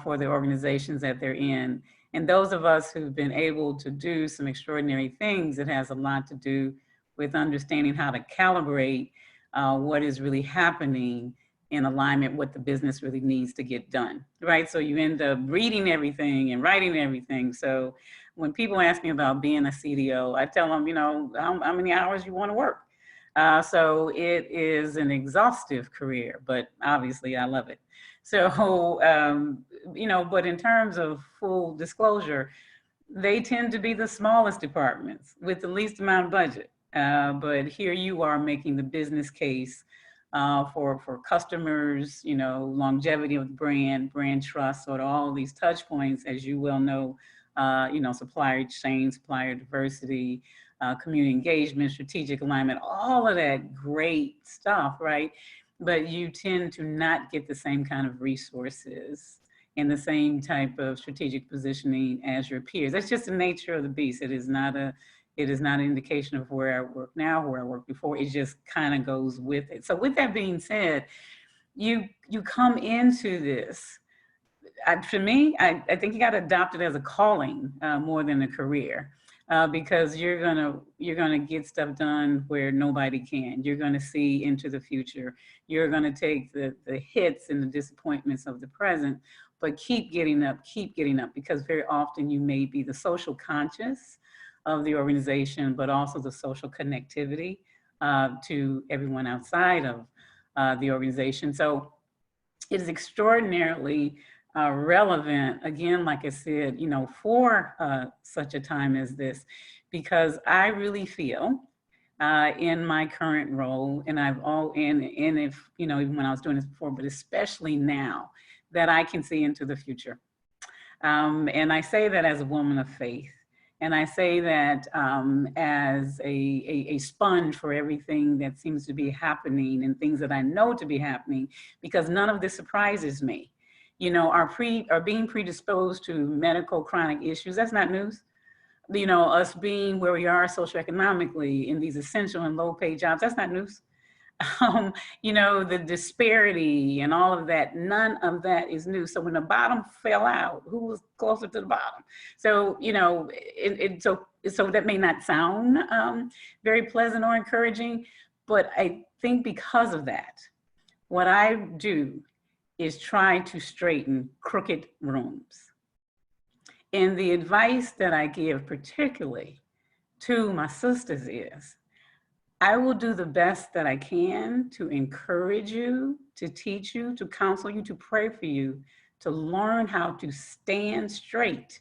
for the organizations that they're in. And those of us who've been able to do some extraordinary things, it has a lot to do with understanding how to calibrate what is really happening in alignment with the business really needs to get done, right? So you end up reading everything and writing everything. So when people ask me about being a CDO, I tell them, how many hours you want to work. So it is an exhaustive career, but obviously I love it. So, but in terms of full disclosure, they tend to be the smallest departments with the least amount of budget. But here you are making the business case for customers, longevity of the brand trust, sort of all these touch points, as you well know, supplier chain, supplier diversity, community engagement, strategic alignment, all of that great stuff, right? But you tend to not get the same kind of resources and the same type of strategic positioning as your peers. That's just the nature of the beast. It is not a It is not an indication of where I work now, where I worked before. It just kind of goes with it. So with that being said, you come into this. For me, I think you got to adopt it as a calling more than a career, because you're gonna get stuff done where nobody can. You're gonna see into the future. You're gonna take the hits and the disappointments of the present, but keep getting up, because very often you may be the social conscious of the organization, but also the social connectivity to everyone outside of the organization. So it is extraordinarily relevant, again, like I said, for such a time as this, because I really feel in my current role, and if, even when I was doing this before, but especially now, that I can see into the future. And I say that as a woman of faith. And I say that as a sponge for everything that seems to be happening and things that I know to be happening, because none of this surprises me. Are being predisposed to medical chronic issues, that's not news. Us being where we are socioeconomically in these essential and low paid jobs, that's not news. The disparity and all of that, none of that is new. So when the bottom fell out, who was closer to the bottom? So, so that may not sound very pleasant or encouraging, but I think because of that, what I do is try to straighten crooked rooms. And the advice that I give particularly to my sisters is, I will do the best that I can to encourage you, to teach you, to counsel you, to pray for you, to learn how to stand straight,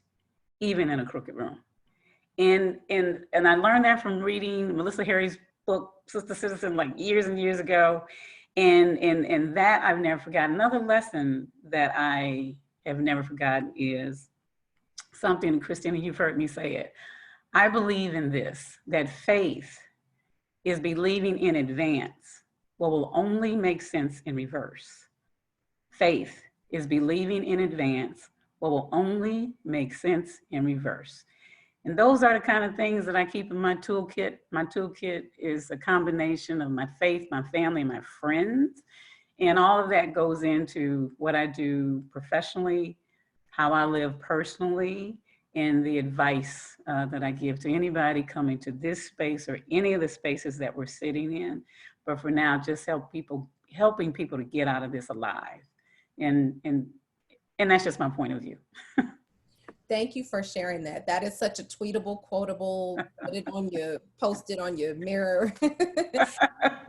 even in a crooked room. And I learned that from reading Melissa Harry's book, Sister Citizen, like years and years ago. And that I've never forgotten. Another lesson that I have never forgotten is something, Christina, you've heard me say it. I believe in this, that faith is believing in advance what will only make sense in reverse. Faith is believing in advance what will only make sense in reverse. And those are the kind of things that I keep in my toolkit. My toolkit is a combination of my faith, my family, my friends, and all of that goes into what I do professionally, how I live personally, and the advice that I give to anybody coming to this space or any of the spaces that we're sitting in. But for now, just helping people to get out of this alive. And that's just my point of view. Thank you for sharing that. That is such a tweetable, quotable, post it on your mirror.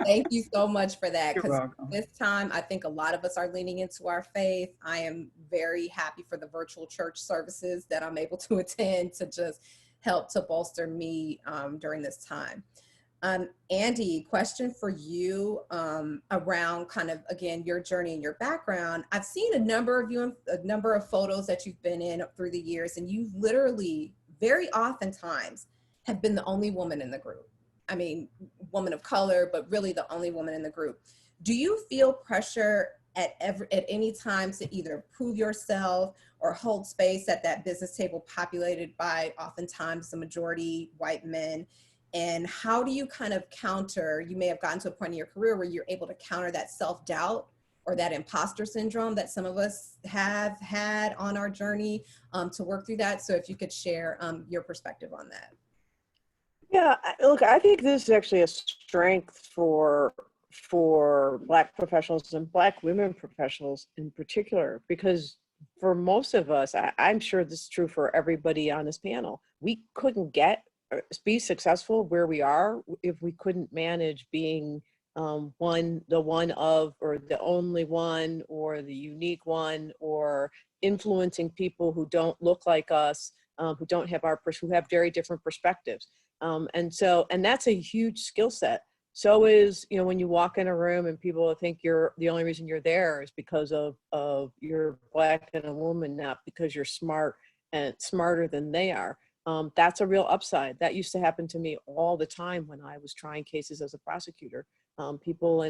Thank you so much for that. Because this time, I think a lot of us are leaning into our faith. I am very happy for the virtual church services that I'm able to attend to just help to bolster me during this time. Andy, question for you around kind of, again, your journey and your background. I've seen a number of photos that you've been in through the years, and you've literally very oftentimes have been the only woman in the group. I mean, woman of color, but really the only woman in the group. Do you feel pressure at any time to either prove yourself or hold space at that business table populated by oftentimes the majority white men? And how do you kind of counter, you may have gotten to a point in your career where you're able to counter that self-doubt or that imposter syndrome that some of us have had on our journey to work through that. So if you could share your perspective on that. Yeah, look, I think this is actually a strength for Black professionals and Black women professionals in particular, because for most of us, I'm sure this is true for everybody on this panel, we couldn't be successful where we are if we couldn't manage being the one of, or the only one, or the unique one, or influencing people who don't look like us, who don't have who have very different perspectives. And that's a huge skill set. So is, when you walk in a room and people think the only reason you're there is because of you're Black and a woman, not because you're smart and smarter than they are. That's a real upside. That used to happen to me all the time when I was trying cases as a prosecutor. People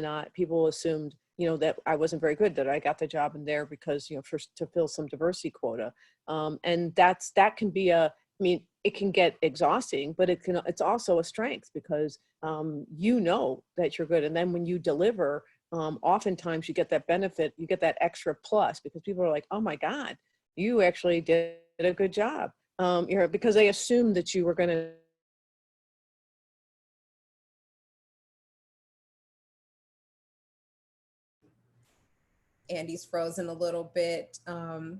assumed, that I wasn't very good, that I got the job in there because, to fill some diversity quota. And that can be it can get exhausting, but it's also a strength because you know that you're good. And then when you deliver, oftentimes you get that benefit, you get that extra plus because people are like, oh my God, you actually did a good job. Because they assumed that you were going to. Andy's frozen a little bit.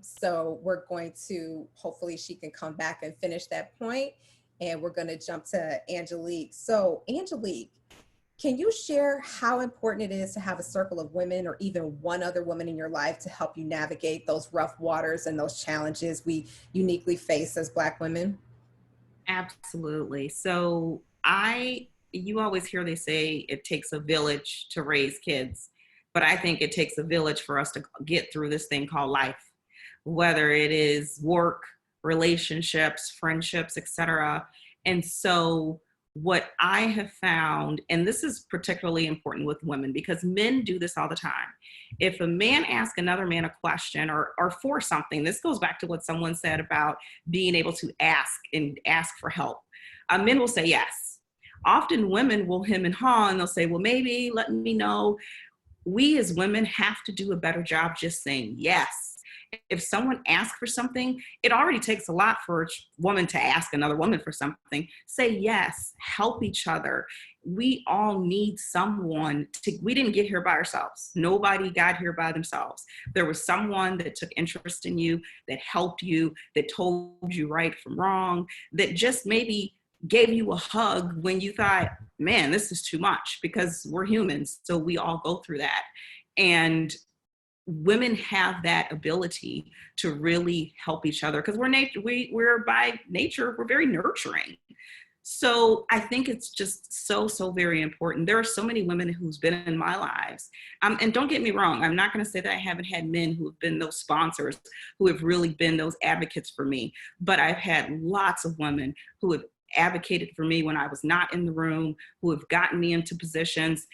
So we're going to, hopefully she can come back and finish that point. And we're going to jump to Angelique. So Angelique, can you share how important it is to have a circle of women or even one other woman in your life to help you navigate those rough waters and those challenges we uniquely face as Black women? Absolutely. So you always hear they say it takes a village to raise kids, but I think it takes a village for us to get through this thing called life, whether it is work, relationships, friendships, etc. And so what I have found, and this is particularly important with women because men do this all the time. If a man asks another man a question or for something, this goes back to what someone said about being able to ask for help. Men will say yes. Often women will hem and haw and they'll say, well, maybe let me know. We as women have to do a better job just saying yes. If someone asks for something, it already takes a lot for a woman to ask another woman for something. Say yes, help each other. We all need someone we didn't get here by ourselves. Nobody got here by themselves. There was someone that took interest in you, that helped you, that told you right from wrong, that just maybe gave you a hug when you thought, man, this is too much, because we're humans. So we all go through that. And women have that ability to really help each other because we're by nature, we're very nurturing. So I think it's just so very important. There are so many women who's been in my lives. And don't get me wrong, I'm not going to say that I haven't had men who have been those sponsors, who have really been those advocates for me. But I've had lots of women who have advocated for me when I was not in the room, who have gotten me into positions,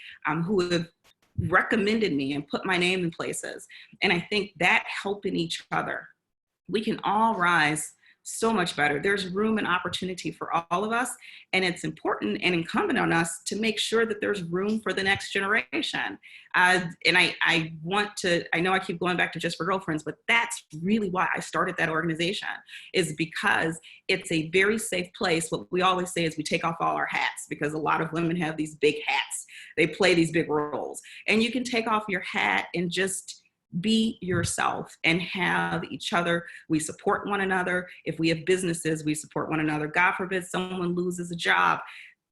who have recommended me and put my name in places. And I think that helping each other, we can all rise so much better. There's room and opportunity for all of us. And it's important and incumbent on us to make sure that there's room for the next generation. And I know I keep going back to Just for Girlfriends, but that's really why I started that organization, is because it's a very safe place. What we always say is we take off all our hats, because a lot of women have these big hats. They play these big roles. And you can take off your hat and just be yourself and have each other. We support one another. If we have businesses, we support one another. God forbid someone loses a job,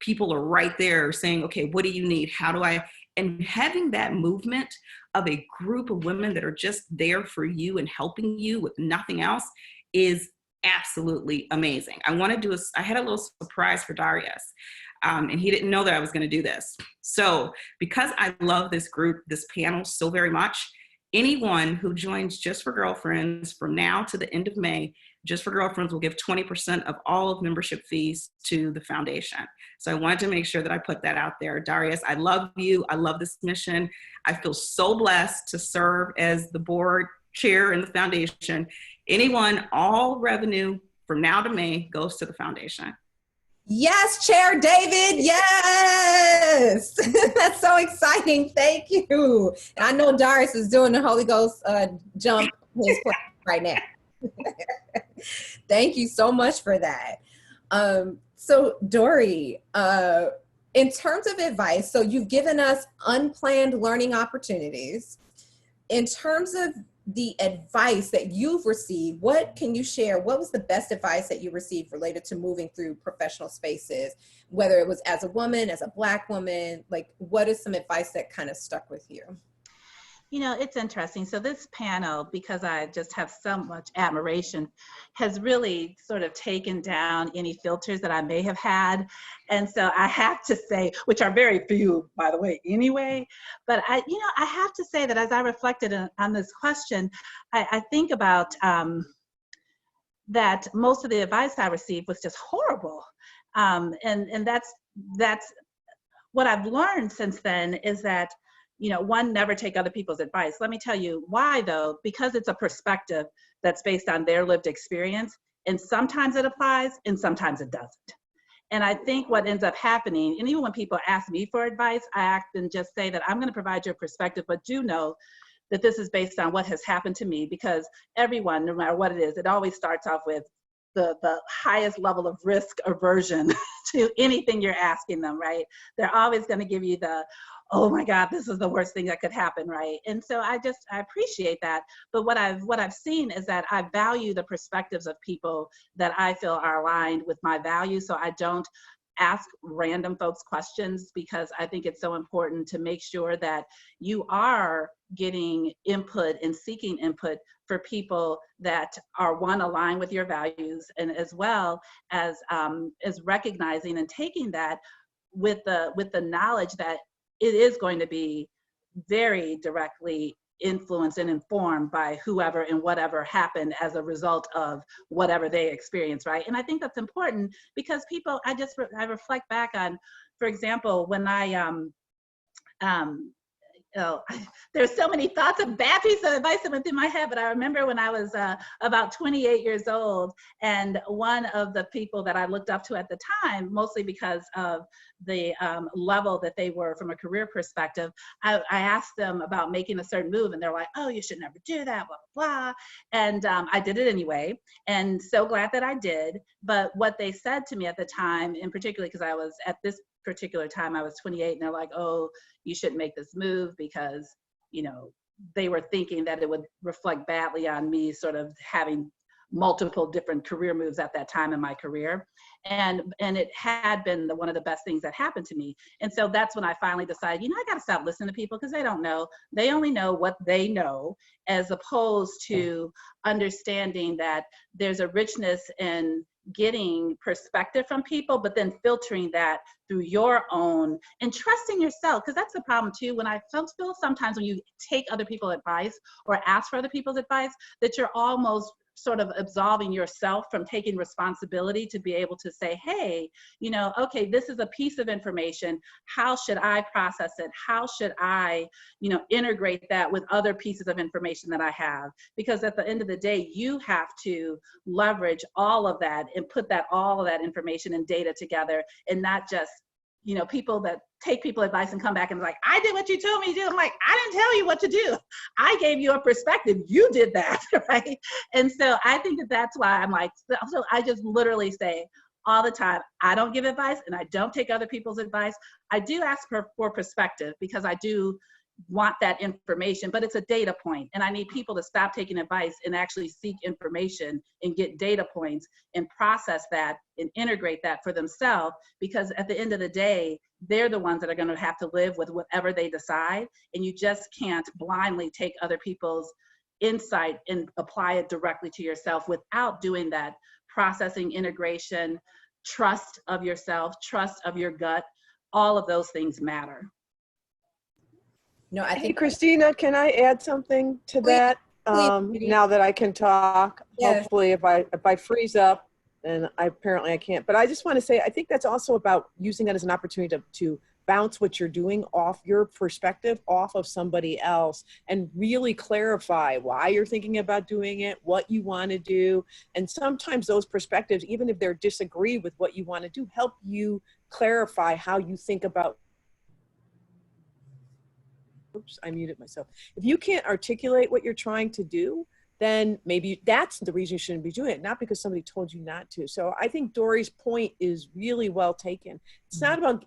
people are right there saying, okay, what do you need? How do I? And having that movement of a group of women that are just there for you and helping you with nothing else is absolutely amazing. I had a little surprise for Darius. And he didn't know that I was going to do this. So because I love this group, this panel so very much, anyone who joins Just for Girlfriends from now to the end of May, Just for Girlfriends will give 20% of all of membership fees to the foundation. So I wanted to make sure that I put that out there. Darius, I love you. I love this mission. I feel so blessed to serve as the board chair in the foundation. Anyone, all revenue from now to May goes to the foundation. Yes, Chair David, yes. That's so exciting, thank you. And I know Darius is doing the Holy Ghost jump in his place right now. Thank you so much for that. So Dorri, in terms of advice, so you've given us unplanned learning opportunities. In terms of the advice that you've received, what can you share? What was the best advice that you received related to moving through professional spaces, whether it was as a woman, as a Black woman? Like, what is some advice that kind of stuck with you? You know, it's interesting. So this panel, because I just have so much admiration, has really sort of taken down any filters that I may have had. And so I have to say, which are very few, by the way, anyway, but I have to say that as I reflected on this question, I think about that most of the advice I received was just horrible. And that's what I've learned since then is that, one, never take other people's advice. Let me tell you why, though, because it's a perspective that's based on their lived experience. And sometimes it applies and sometimes it doesn't. And I think what ends up happening, and even when people ask me for advice, I often just say that I'm going to provide you a perspective, but do know that this is based on what has happened to me, because everyone, no matter what it is, it always starts off with the highest level of risk aversion to anything you're asking them, right? They're always going to give you the, oh my God, this is the worst thing that could happen, right? And so I appreciate that. But what I've seen is that I value the perspectives of people that I feel are aligned with my values. So I don't ask random folks questions, because I think it's so important to make sure that you are getting input and seeking input for people that are, one, aligned with your values, and as well as recognizing and taking that with the knowledge that it is going to be very directly influenced and informed by whoever and whatever happened as a result of whatever they experience, right? And I think that's important, because people, I reflect back on, for example, when there's so many thoughts of bad pieces of advice that went through my head, but I remember when I was about 28 years old, and one of the people that I looked up to at the time, mostly because of the level that they were from a career perspective, I asked them about making a certain move, and they're like, oh, you should never do that, blah, blah, blah. And I did it anyway, and so glad that I did. But what they said to me at the time, and particularly because I was at this particular time, I was 28, and they're like, oh, you shouldn't make this move, because, you know, they were thinking that it would reflect badly on me sort of having multiple different career moves at that time in my career. And it had been one of the best things that happened to me. And so that's when I finally decided, you know, I got to stop listening to people, because they don't know. They only know what they know, as opposed to understanding that there's a richness in getting perspective from people, but then filtering that through your own and trusting yourself. Because that's the problem too, when I feel sometimes when you take other people's advice or ask for other people's advice, that you're almost sort of absolving yourself from taking responsibility to be able to say, hey, you know, okay, this is a piece of information. How should I process it? How should I, you know, integrate that with other pieces of information that I have? Because at the end of the day, you have to leverage all of that and put all of that information and data together, and not just, you know, people that take people advice and come back and like, I did what you told me to do. I'm like, I didn't tell you what to do. I gave you a perspective. You did that, right? And so I think that's why I'm like, so I just literally say all the time, I don't give advice and I don't take other people's advice. I do ask for perspective, because I do want that information, but it's a data point, and I need people to stop taking advice and actually seek information and get data points and process that and integrate that for themselves, because at the end of the day, they're the ones that are going to have to live with whatever they decide, and you just can't blindly take other people's insight and apply it directly to yourself without doing that processing, integration, trust of yourself, trust of your gut. All of those things matter. No, I Hey, think Christina, can I add something to that? Now that I can talk, Yes. hopefully if I freeze up, and apparently I can't, but I just want to say, I think that's also about using it as an opportunity to bounce what you're doing off your perspective, off of somebody else, and really clarify why you're thinking about doing it, what you want to do. And sometimes those perspectives, even if they're disagree with what you want to do, help you clarify how you think about. Oops, I muted myself. If you can't articulate what you're trying to do, then maybe that's the reason you shouldn't be doing it, not because somebody told you not to. So I think Dorri's point is really well taken. It's not about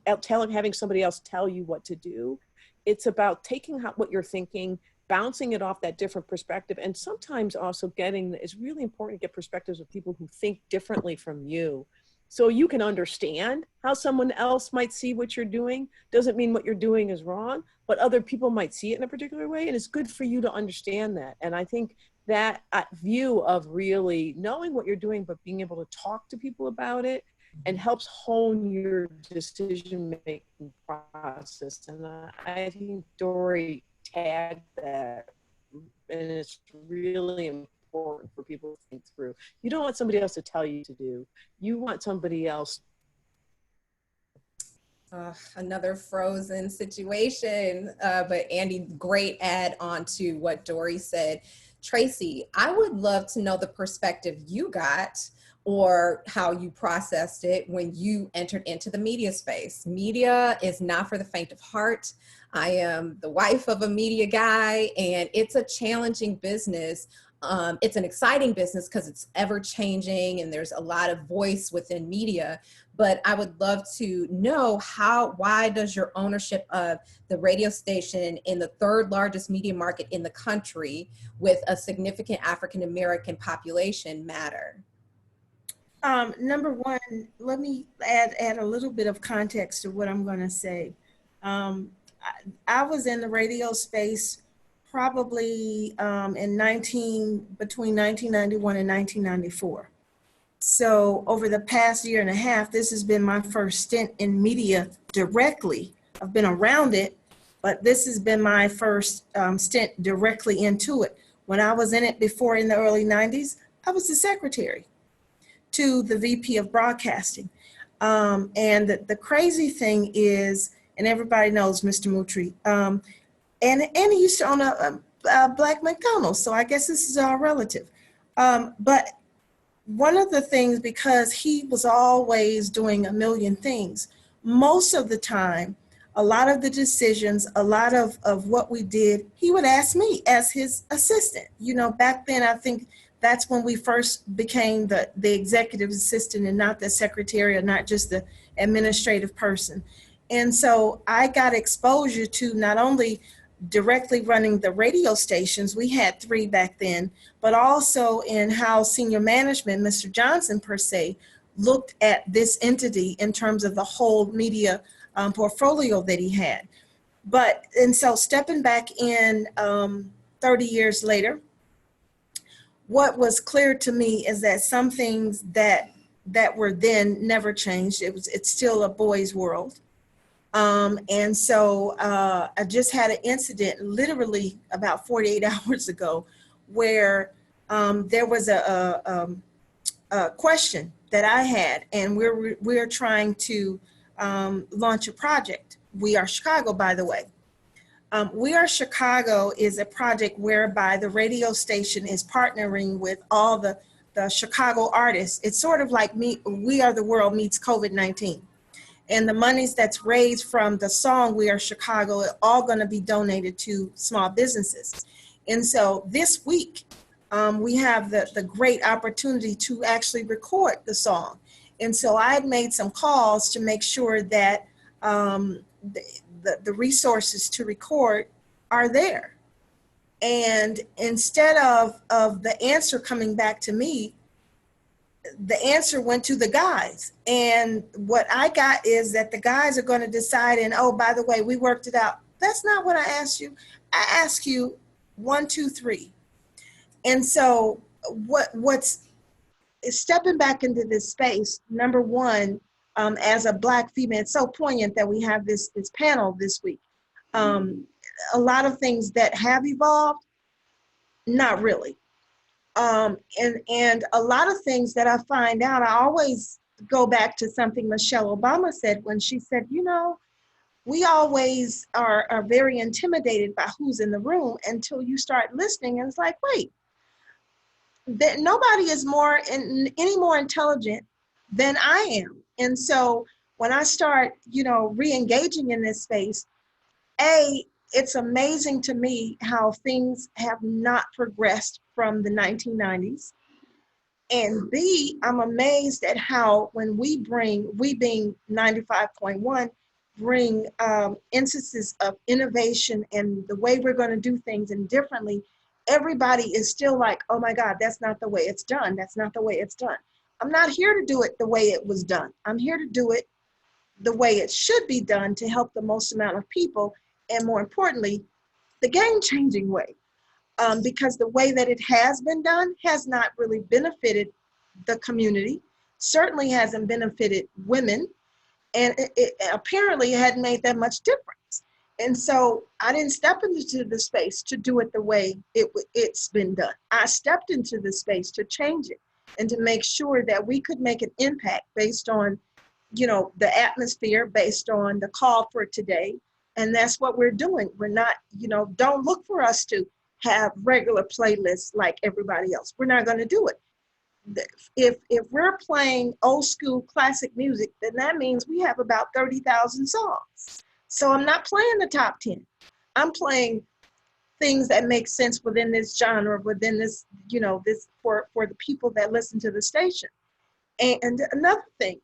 having somebody else tell you what to do. It's about taking what you're thinking, bouncing it off that different perspective, and sometimes also it's really important to get perspectives of people who think differently from you. So you can understand how someone else might see what you're doing. Doesn't mean what you're doing is wrong, but other people might see it in a particular way, and it's good for you to understand that. And I think that view of really knowing what you're doing, but being able to talk to people about it, and helps hone your decision-making process. And I think Dorri tagged that, and it's really important for people to think through. You don't want somebody else to tell you to do. You want somebody else. Another frozen situation, but Andy, great add on to what Dorri said. Tracey, I would love to know the perspective you got or how you processed it when you entered into the media space. Media is not for the faint of heart. I am the wife of a media guy, and it's a challenging business. It's an exciting business because it's ever changing and there's a lot of voice within media. But I would love to know why does your ownership of the radio station in the third largest media market in the country with a significant African-American population matter? Number one, let me add a little bit of context to what I'm going to say. I was in the radio space probably between 1991 and 1994. So over the past year and a half, this has been my first stint in media directly. I've been around it, but this has been my first stint directly into it. When I was in it before in the early 90s, I was the secretary to the VP of broadcasting. And the crazy thing is, and everybody knows Mr. Moutry, and he used to own a black McDonald's, so I guess this is our relative. But one of the things, because he was always doing a million things, most of the time, a lot of the decisions, a lot of what we did, he would ask me as his assistant. You know, back then, I think that's when we first became the executive assistant and not the secretary or not just the administrative person. And so I got exposure to not only directly running the radio stations, we had 3 back then, but also in how senior management, Mr. Johnson per se, looked at this entity in terms of the whole media portfolio that he had. And so stepping back in 30 years later, what was clear to me is that some things that were then never changed. It's still a boys' world. And so I just had an incident literally about 48 hours ago where there was a question that I had, and we're trying to launch a project. We Are Chicago, by the way. We Are Chicago is a project whereby the radio station is partnering with all the Chicago artists. It's sort of like We Are the World meets COVID-19. And the monies that's raised from the song We Are Chicago are all going to be donated to small businesses. And so this week, we have the great opportunity to actually record the song. And so I had made some calls to make sure that the resources to record are there. And instead of the answer coming back to me, the answer went to the guys. And what I got is that the guys are going to decide, and oh, by the way, we worked it out. That's not what I asked you. I asked you 1, 2, 3. And so what's stepping back into this space, number one, as a Black female, it's so poignant that we have this panel this week. A lot of things that have evolved, not really. And a lot of things that I find out, I always go back to something Michelle Obama said when she said, you know, we always are very intimidated by who's in the room until you start listening. And it's like, wait, that nobody is any more intelligent than I am. And so when I start, re-engaging in this space, it's amazing to me how things have not progressed from the 1990s. And B, I'm amazed at how when we being 95.1, bring instances of innovation and the way we're going to do things and differently, everybody is still like, oh my God, that's not the way it's done. That's not the way it's done. I'm not here to do it the way it was done. I'm here to do it the way it should be done to help the most amount of people. And more importantly, the game-changing way. Because the way that it has been done has not really benefited the community, certainly hasn't benefited women, and it apparently hadn't made that much difference. And so I didn't step into the space to do it the way it's been done. I stepped into the space to change it and to make sure that we could make an impact based on, the atmosphere, based on the call for today. And that's what we're doing. We're not, don't look for us to have regular playlists like everybody else. We're not going to do it. if we're playing old school classic music, then that means we have about 30,000 songs. So I'm not playing the top 10. I'm playing things that make sense within this genre, within this, this for the people that listen to the station. And another thing,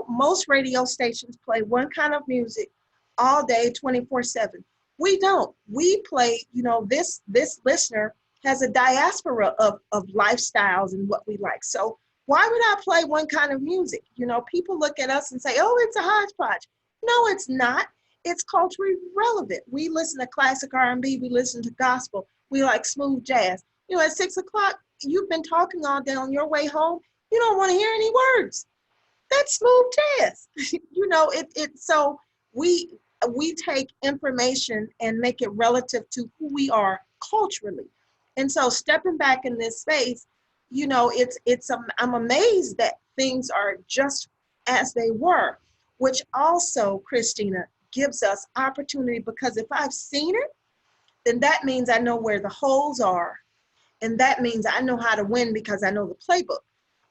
most radio stations play one kind of music all day, 24/7. We don't. We play, this listener has a diaspora of lifestyles and what we like. So why would I play one kind of music? People look at us and say, oh, it's a hodgepodge. No, it's not. It's culturally relevant. We listen to classic R&B. We listen to gospel. We like smooth jazz. At 6 o'clock, you've been talking all day on your way home. You don't want to hear any words. That's smooth jazz. So we take information and make it relative to who we are culturally. And so stepping back in this space, I'm amazed that things are just as they were, which also, Christina, gives us opportunity, because if I've seen it, then that means I know where the holes are. And that means I know how to win because I know the playbook.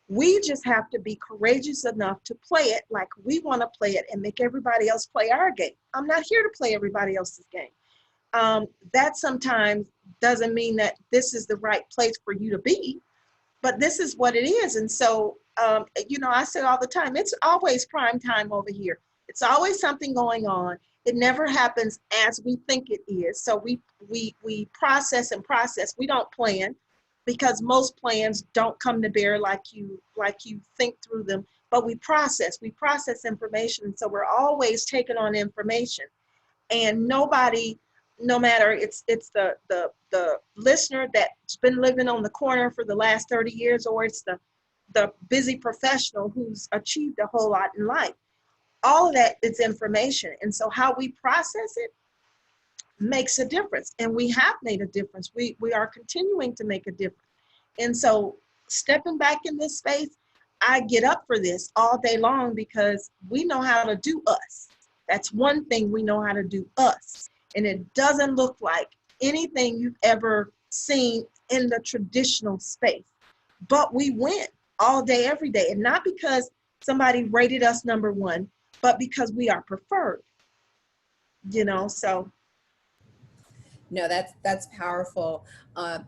We just have to be courageous enough to play it like we want to play it and make everybody else play our game. I'm not here to play everybody else's game. That sometimes doesn't mean that this is the right place for you to be, but this is what it is. And so, I say all the time, it's always prime time over here. It's always something going on. It never happens as we think it is. So we process and process. We don't plan, because most plans don't come to bear like you think through them. But we process information. So we're always taking on information. And nobody, no matter it's the listener that's been living on the corner for the last 30 years, or it's the busy professional who's achieved a whole lot in life. All of that is information. And so how we process it makes a difference. And we have made a difference. We are continuing to make a difference. And so stepping back in this space, I get up for this all day long, because we know how to do us. That's one thing we know how to do, us. And it doesn't look like anything you've ever seen in the traditional space. But we win all day, every day. And not because somebody rated us number one, but because we are preferred, so. No, that's powerful.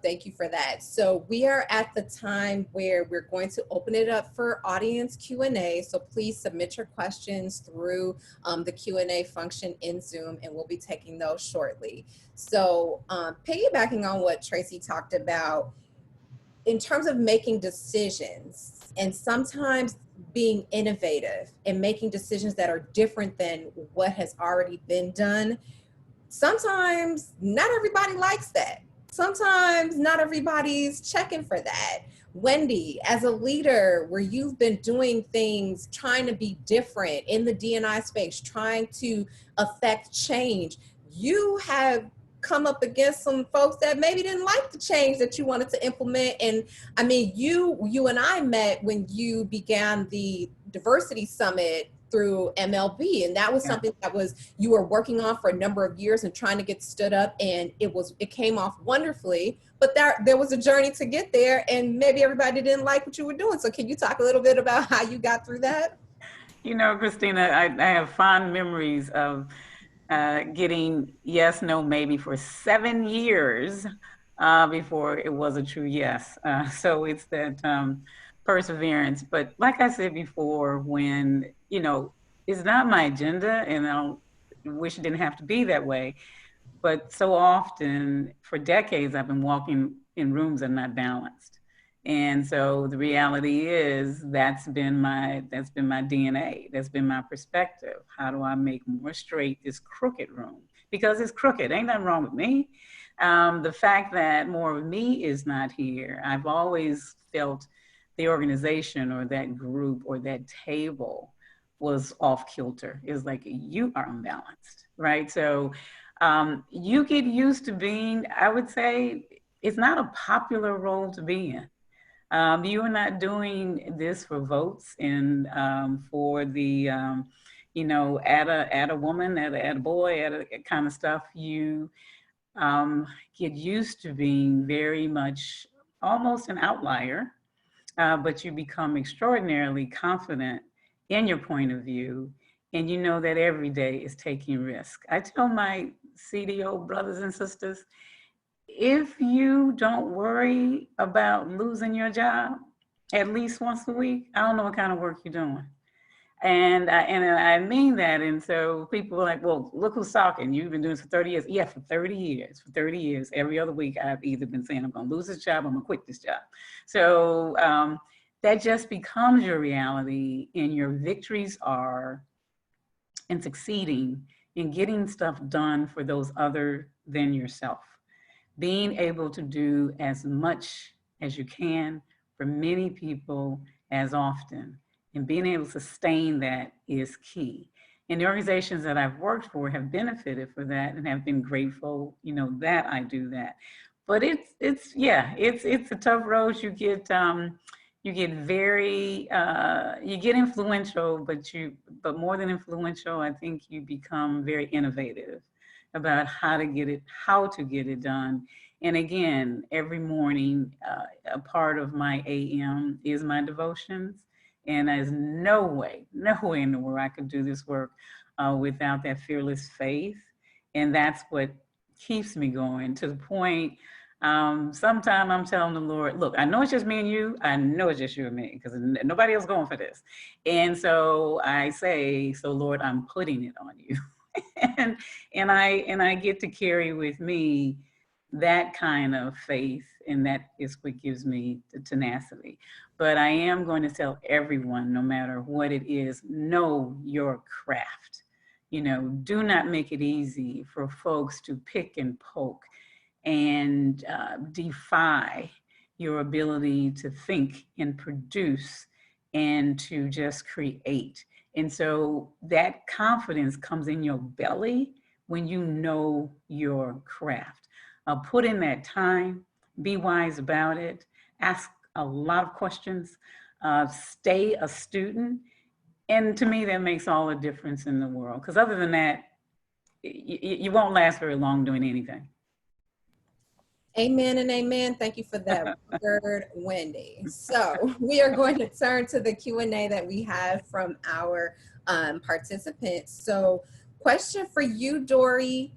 Thank you for that. So we are at the time where we're going to open it up for audience Q&A. So please submit your questions through the Q&A function in Zoom, and we'll be taking those shortly. So piggybacking on what Tracy talked about, in terms of making decisions, and sometimes being innovative and making decisions that are different than what has already been done, sometimes not everybody likes that. Sometimes not everybody's checking for that. Wendy, as a leader where you've been doing things, trying to be different in the D&I space, trying to affect change, you have come up against some folks that maybe didn't like the change that you wanted to implement. And I mean, you and I met when you began the diversity summit through MLB, and that was something that you were working on for a number of years and trying to get stood up, and it came off wonderfully, but there was a journey to get there, and maybe everybody didn't like what you were doing. So can you talk a little bit about how you got through that? Christina, I have fond memories of getting yes, no, maybe for 7 years before it was a true yes. So it's that perseverance. But like I said before, when, it's not my agenda, and I wish it didn't have to be that way. But so often, for decades, I've been walking in rooms that are not balanced. And so the reality is that's been my DNA. That's been my perspective. How do I make more straight this crooked room? Because it's crooked. Ain't nothing wrong with me. The fact that more of me is not here, I've always felt the organization or that group or that table was off kilter. It was like, you are unbalanced, right? So you get used to being, I would say, it's not a popular role to be in. You are not doing this for votes and for the, at a woman, at a boy, at a kind of stuff. You get used to being very much almost an outlier. but you become extraordinarily confident in your point of view, and you know that every day is taking risk. I tell my CDO brothers and sisters, if you don't worry about losing your job at least once a week, I don't know what kind of work you're doing. And I mean that. And so people are like, well, look who's talking. You've been doing this for 30 years. Yeah, for 30 years. For 30 years, every other week, I've either been saying, I'm going to lose this job, I'm going to quit this job. So that just becomes your reality. And your victories are in succeeding in getting stuff done for those other than yourself. Being able to do as much as you can for many people as often. And being able to sustain that is key. And the organizations that I've worked for have benefited for that and have been grateful, that I do that. But it's a tough road. You get very, you get influential, but more than influential, I think you become very innovative about how to get it done. And again, every morning, a part of my AM is my devotions. And there's no way in the world I could do this work without that fearless faith. And that's what keeps me going, to the point, sometimes I'm telling the Lord, look, I know it's just me and you. I know it's just you and me, because nobody else going for this. And so I say, so Lord, I'm putting it on you. and I get to carry with me that kind of faith, and that is what gives me the tenacity. But I am going to tell everyone, no matter what it is, know your craft. Do not make it easy for folks to pick and poke and defy your ability to think and produce and to just create. And so that confidence comes in your belly when you know your craft. Put in that time, be wise about it, ask a lot of questions, stay a student. And to me, that makes all the difference in the world. Because other than that, you won't last very long doing anything. Amen and amen. Thank you for that word, Wendy. So we are going to turn to the Q&A that we have from our participants. So question for you, Dorri.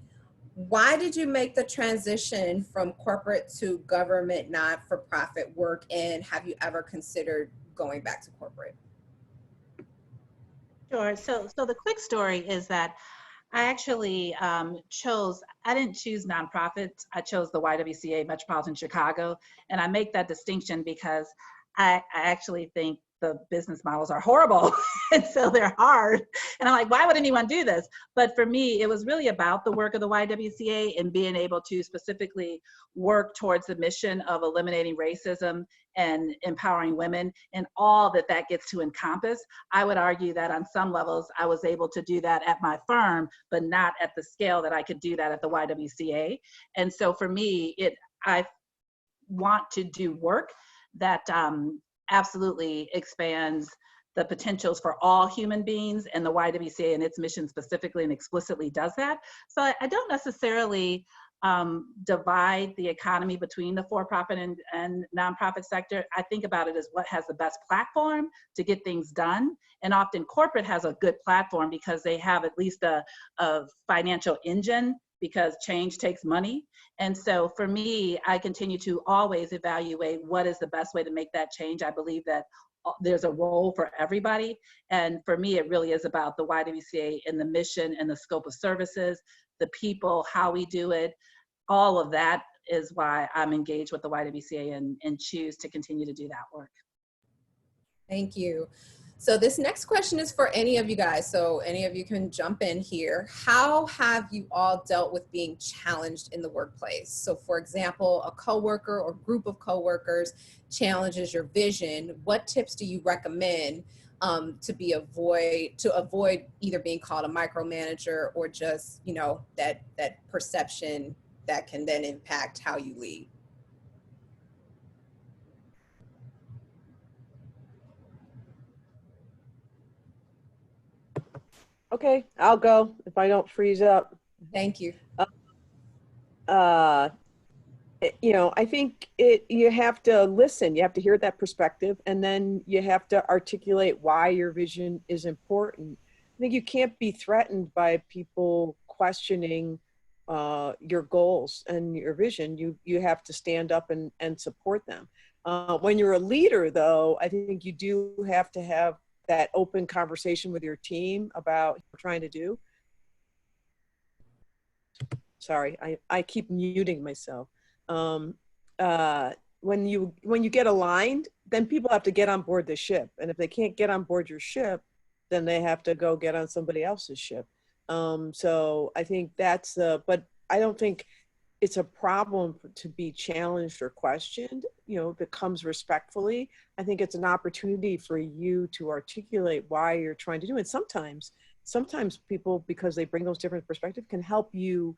Why did you make the transition from corporate to government not-for-profit work, and have you ever considered going back to corporate? Sure. So the quick story is that I actually I didn't choose nonprofits. I chose the YWCA Metropolitan Chicago. And I make that distinction because I actually think the business models are horrible. And so they're hard. And I'm like, why would anyone do this? But for me, it was really about the work of the YWCA and being able to specifically work towards the mission of eliminating racism and empowering women, and all that gets to encompass. I would argue that on some levels, I was able to do that at my firm, but not at the scale that I could do that at the YWCA. And so for me, I want to do work that absolutely expands the potentials for all human beings, and the YWCA and its mission specifically and explicitly does that. So I don't necessarily divide the economy between the for-profit and nonprofit sector. I think about it as what has the best platform to get things done. And often corporate has a good platform because they have at least a financial engine, because change takes money. And so for me, I continue to always evaluate what is the best way to make that change. I believe that there's a role for everybody. And for me, it really is about the YWCA and the mission and the scope of services, the people, how we do it. All of that is why I'm engaged with the YWCA and choose to continue to do that work. Thank you. So this next question is for any of you guys. So any of you can jump in here. How have you all dealt with being challenged in the workplace? So for example, a coworker or group of coworkers challenges your vision. What tips do you recommend to avoid either being called a micromanager or just, that perception that can then impact how you lead? Okay, I'll go if I don't freeze up. Thank you. I think you have to listen, you have to hear that perspective, and then you have to articulate why your vision is important. I think you can't be threatened by people questioning your goals and your vision. You have to stand up and support them. When you're a leader, though, I think you do have to have that open conversation with your team about what you're trying to do. Sorry, I keep muting myself. When you get aligned, then people have to get on board the ship. And if they can't get on board your ship, then they have to go get on somebody else's ship. So I think that's but I don't think it's a problem to be challenged or questioned, if it comes respectfully. I think it's an opportunity for you to articulate why you're trying to do it. Sometimes people, because they bring those different perspectives, can help you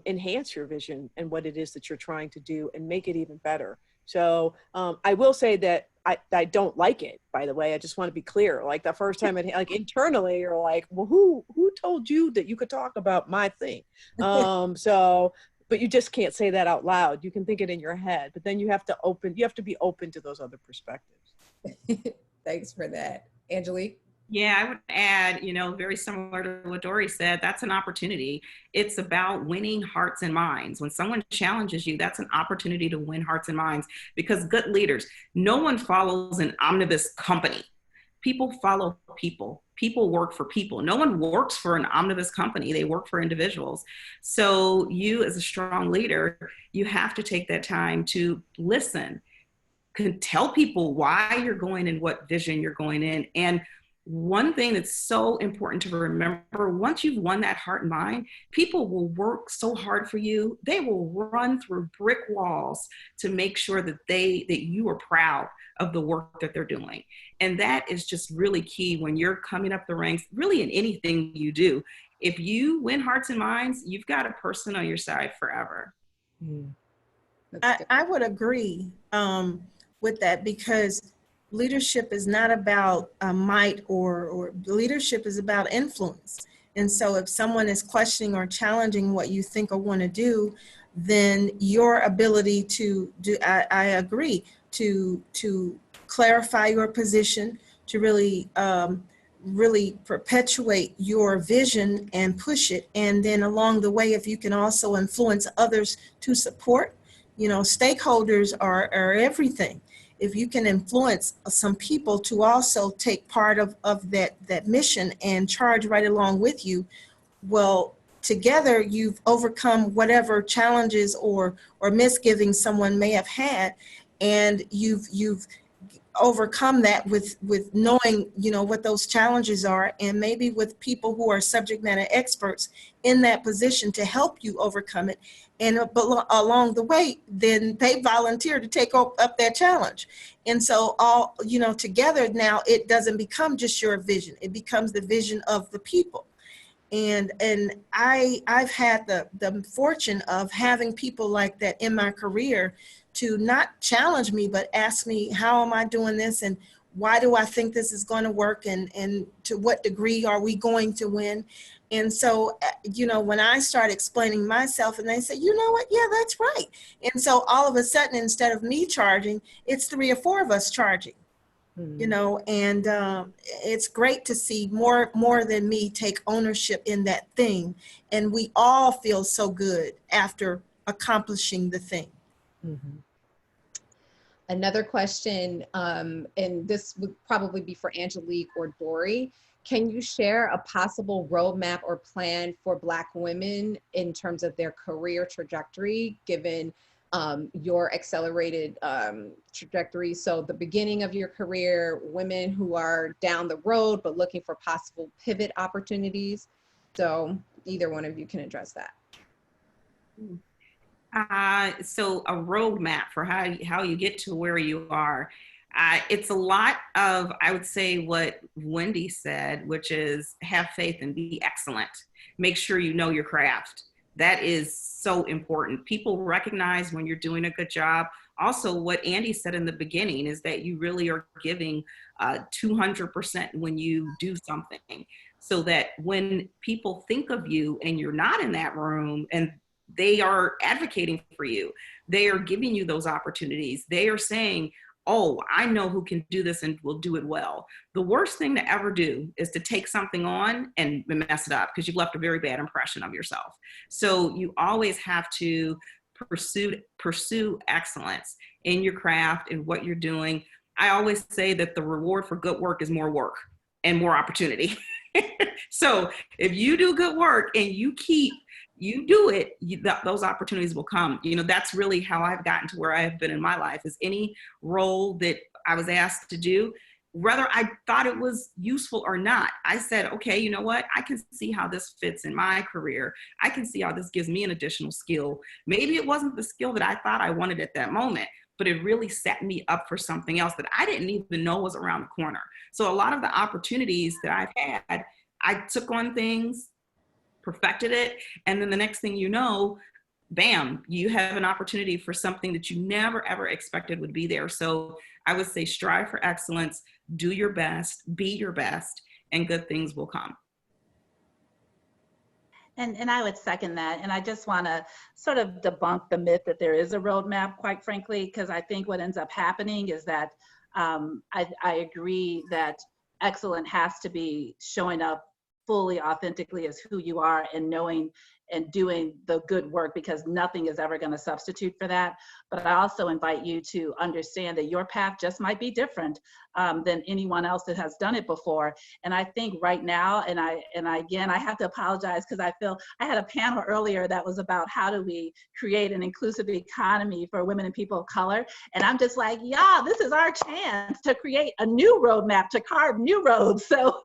enhance your vision and what it is that you're trying to do and make it even better. So I will say that I don't like it, by the way. I just want to be clear. Like the first time, internally, you're like, well, who told you that you could talk about my thing? But you just can't say that out loud. You can think it in your head, but then you have to be open to those other perspectives. Thanks for that. Angelique? Yeah, I would add, very similar to what Dorri said, that's an opportunity. It's about winning hearts and minds. When someone challenges you, that's an opportunity to win hearts and minds, because good leaders, no one follows an omnibus company. People follow people. People work for people. No one works for an omnibus company. They work for individuals. So you, as a strong leader, you have to take that time to listen, can tell people why you're going and what vision you're going in. And one thing that's so important to remember, once you've won that heart and mind, people will work so hard for you. They will run through brick walls to make sure that you are proud of the work that they're doing. And that is just really key when you're coming up the ranks, really in anything you do. If you win hearts and minds, you've got a person on your side forever. I would agree with that, because leadership is not about might or leadership is about influence. And so if someone is questioning or challenging what you think or want to do, then your ability to do, I agree, to clarify your position, to really perpetuate your vision and push it. And then along the way, if you can also influence others to support, stakeholders are everything. If you can influence some people to also take part of that mission and charge right along with you, well, together you've overcome whatever challenges or misgivings someone may have had, and you've overcome that with knowing what those challenges are, and maybe with people who are subject matter experts in that position to help you overcome it. And but along the way, then they volunteer to take up that challenge. And so all, together now, it doesn't become just your vision. It becomes the vision of the people. And I've had the fortune of having people like that in my career to not challenge me, but ask me, how am I doing this? And why do I think this is going to work? And to what degree are we going to win? And so, when I start explaining myself and they say, you know what? Yeah, that's right. And so all of a sudden, instead of me charging, it's 3 or 4 of us charging, and it's great to see more than me take ownership in that thing. And we all feel so good after accomplishing the thing. Mm-hmm. Another question, and this would probably be for Angelique or Dorri. Can you share a possible roadmap or plan for Black women in terms of their career trajectory, given your accelerated trajectory? So the beginning of your career, women who are down the road but looking for possible pivot opportunities. So either one of you can address that. So a roadmap for how you get to where you are. It's a lot of, I would say, what Wendy said, which is have faith and be excellent. Make sure you know your craft. That is so important. People recognize when you're doing a good job. Also, what Andy said in the beginning is that you really are giving 200% when you do something, so that when people think of you and you're not in that room and they are advocating for you. They are giving you those opportunities. They are saying, oh, I know who can do this and will do it well. The worst thing to ever do is to take something on and mess it up, because you've left a very bad impression of yourself. So you always have to pursue excellence in your craft and what you're doing. I always say that the reward for good work is more work and more opportunity. So if you do good work and you do it, those opportunities will come. You know, that's really how I've gotten to where I have been in my life, is any role that I was asked to do, whether I thought it was useful or not, I said, okay, you know what? I can see how this fits in my career. I can see how this gives me an additional skill. Maybe it wasn't the skill that I thought I wanted at that moment, but it really set me up for something else that I didn't even know was around the corner. So a lot of the opportunities that I've had, I took on things, perfected it, and then the next thing you know, bam, you have an opportunity for something that you never ever expected would be there. So I would say strive for excellence, do your best, be your best, and good things will come. And I would second that. And I just want to sort of debunk the myth that there is a roadmap, quite frankly, because I think what ends up happening is that I agree that excellent has to be showing up fully authentically as who you are and knowing and doing the good work, because nothing is ever going to substitute for that. But I also invite you to understand that your path just might be different than anyone else that has done it before. And I think right now, and again, I have to apologize because I feel I had a panel earlier that was about how do we create an inclusive economy for women and people of color. And I'm just like, yeah, this is our chance to create a new roadmap, to carve new roads. So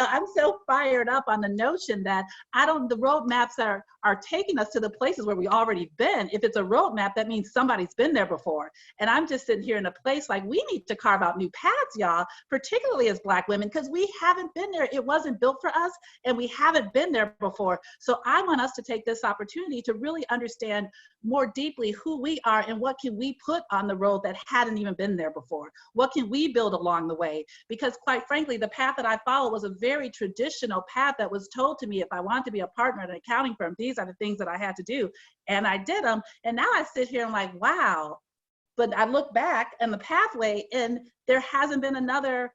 I'm so fired up on the notion that the roadmaps are taking us to the places where we already been. If it's a roadmap, that means somebody's been there before. And I'm just sitting here in a place like, we need to carve out new paths, y'all, particularly as Black women, because we haven't been there. It wasn't built for us, and we haven't been there before. So I want us to take this opportunity to really understand more deeply who we are and what can we put on the road that hadn't even been there before. What can we build along the way? Because quite frankly, the path that I followed was a very traditional path that was told to me, if I wanted to be a partner at an accounting firm, these are the things that I had to do. And I did them. And now I sit here and I'm like, wow. But I look back in the pathway and there hasn't been another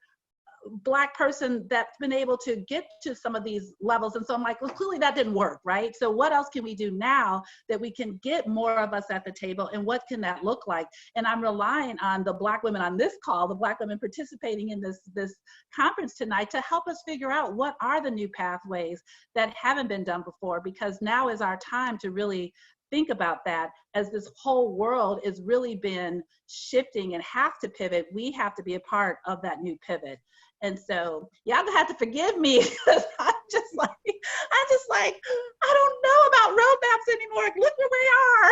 Black person that's been able to get to some of these levels. And so I'm like, well, clearly that didn't work, right? So what else can we do now that we can get more of us at the table, and what can that look like? And I'm relying on the Black women on this call, the Black women participating in this conference tonight, to help us figure out what are the new pathways that haven't been done before, because now is our time to really think about that. As this whole world has really been shifting and have to pivot, we have to be a part of that new pivot. And so y'all gonna have to forgive me, because I'm just like, I don't know about roadmaps anymore. Look where we are.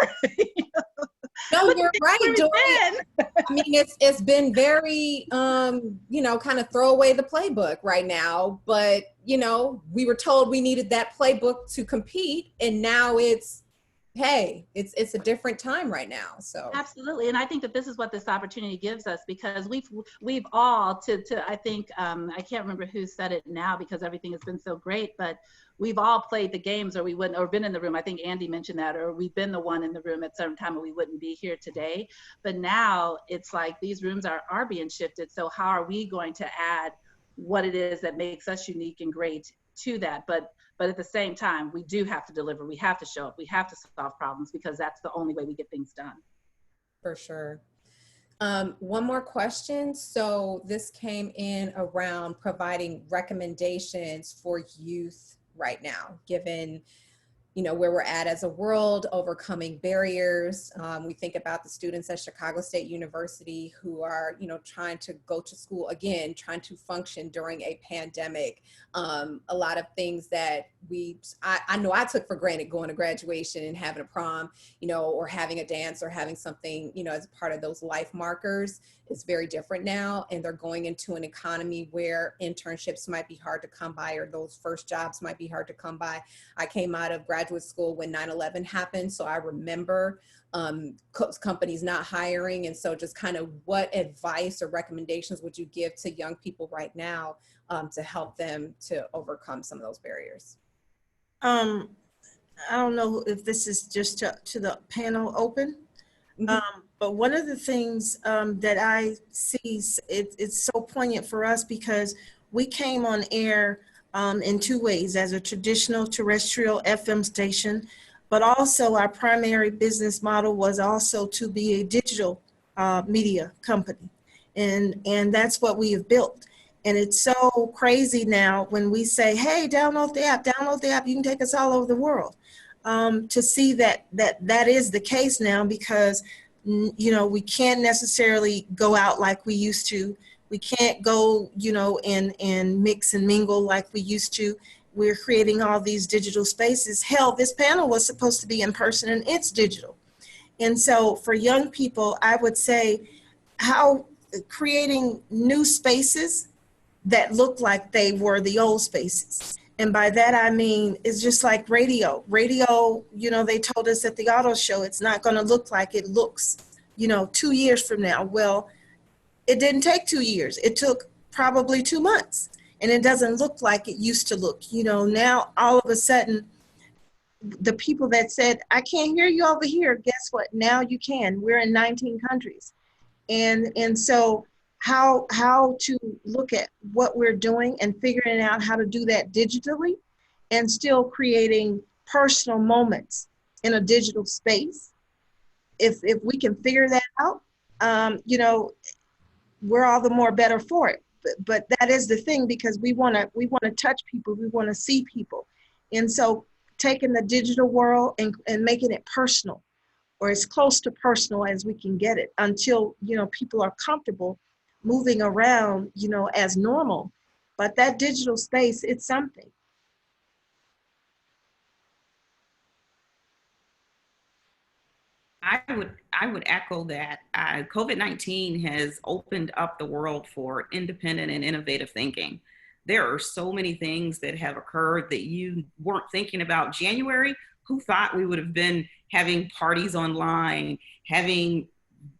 No, you're right, Dorri. I mean, it's been very, kind of throw away the playbook right now. But, we were told we needed that playbook to compete, and now it's, hey, it's a different time right now. So absolutely. And I think that this is what this opportunity gives us, because we've all I think I can't remember who said it now, because everything has been so great, but we've all played the games, or we wouldn't, or been in the room. I think Andy mentioned that, or we've been the one in the room at some time, and we wouldn't be here today. But now it's like these rooms are being shifted. So how are we going to add what it is that makes us unique and great to that? But at the same time, we do have to deliver. We have to show up. We have to solve problems, because that's the only way we get things done. For sure. One more question. So this came in around providing recommendations for youth right now, given where we're at as a world, overcoming barriers. We think about the students at Chicago State University who are, trying to go to school again, trying to function during a pandemic. A lot of things that I know I took for granted, going to graduation and having a prom, or having a dance, or having something, as part of those life markers, is very different now. And they're going into an economy where internships might be hard to come by, or those first jobs might be hard to come by. I came out of graduate school when 9/11 happened, so I remember companies not hiring. And so just kind of what advice or recommendations would you give to young people right now to help them to overcome some of those barriers? I don't know if this is just to the panel open. But one of the things that I see, it's so poignant for us because we came on air in two ways, as a traditional terrestrial FM station, but also our primary business model was also to be a digital media company. And that's what we have built. And it's so crazy now when we say, hey, download the app, you can take us all over the world. To see that is the case now, because you know, we can't necessarily go out like we used to. We can't go, you know, and mix and mingle like we used to. We're creating all these digital spaces. Hell, this panel was supposed to be in person and it's digital. And so for young people, I would say how creating new spaces that look like they were the old spaces. And by that, I mean, it's just like radio. Radio, you know, they told us at the auto show, it's not going to look like it looks, you know, 2 years from now. Well, it didn't take 2 years. It took probably 2 months. And it doesn't look like it used to look. You know, now all of a sudden, the people that said, I can't hear you over here, guess what? Now you can. We're in 19 countries. And so how to look at what we're doing and figuring out how to do that digitally and still creating personal moments in a digital space. If we can figure that out, you know, we're all the more better for it. But that is the thing, because we want to touch people, we want to see people. And so taking the digital world and making it personal, or as close to personal as we can get it, until, you know, people are comfortable moving around, you know, as normal. But that digital space, it's something. I would echo that. COVID-19 has opened up the world for independent and innovative thinking. There are so many things that have occurred that you weren't thinking about. January, who thought we would have been having parties online, having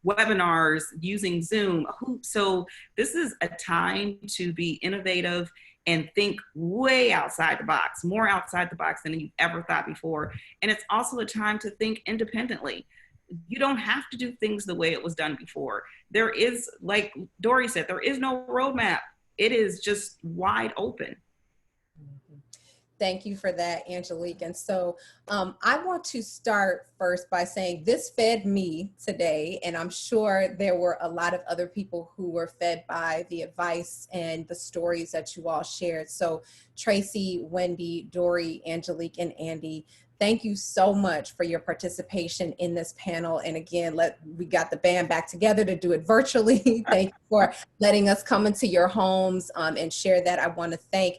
webinars, using Zoom? So this is a time to be innovative and think way outside the box, more outside the box than you've ever thought before. And it's also a time to think independently. You don't have to do things the way it was done before. There is, like Dorri said, there is no roadmap. It is just wide open. Thank you for that, Angelique. And so I want to start first by saying this fed me today, and I'm sure there were a lot of other people who were fed by the advice and the stories that you all shared. So Tracy, Wendy, Dorri, Angelique, and Andy, thank you so much for your participation in this panel. And again, we got the band back together to do it virtually. Thank you for letting us come into your homes and share that. I want to thank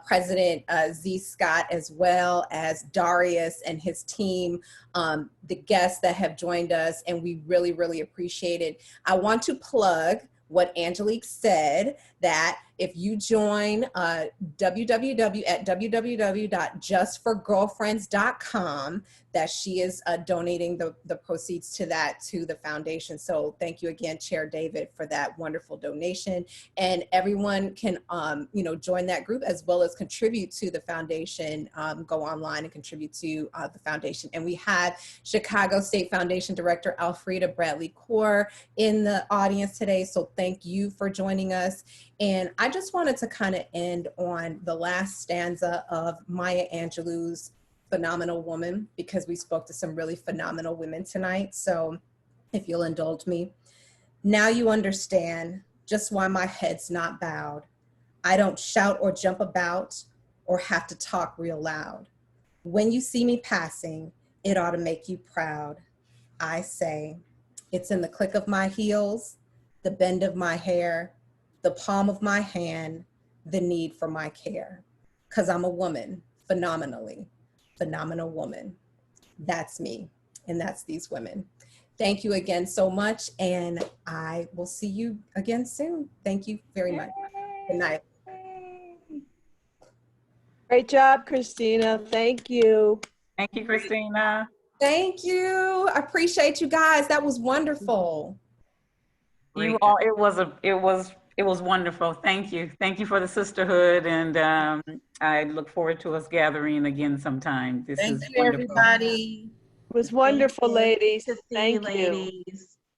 President Z Scott, as well as Darius and his team, the guests that have joined us, and we really, really appreciate it. I want to plug what Angelique said, that if you join www.justforgirlfriends.com, that she is donating the proceeds to that to the foundation. So thank you again, Chair David, for that wonderful donation. And everyone can you know, join that group as well as contribute to the foundation. Go online and contribute to the foundation. And we have Chicago State Foundation Director Alfreda Bradley Kaur in the audience today. So thank you for joining us. And I just wanted to kind of end on the last stanza of Maya Angelou's Phenomenal Woman, because we spoke to some really phenomenal women tonight. So if you'll indulge me. Now you understand just why my head's not bowed. I don't shout or jump about or have to talk real loud. When you see me passing, it ought to make you proud. I say, it's in the click of my heels, the bend of my hair, the palm of my hand, the need for my care. 'Cause I'm a woman, phenomenal woman. That's me, and that's these women. Thank you again so much, and I will see you again soon. Thank you very much. Good night. Great job, Christina. Thank you. Thank you, Christina. Thank you. I appreciate you guys. That was wonderful. You all, it was It was wonderful. Thank you. Thank you for the sisterhood. And I look forward to us gathering again sometime. This Thank is you, wonderful. everybody. It was wonderful, Thank you. ladies. Good to see Thank you, you. ladies.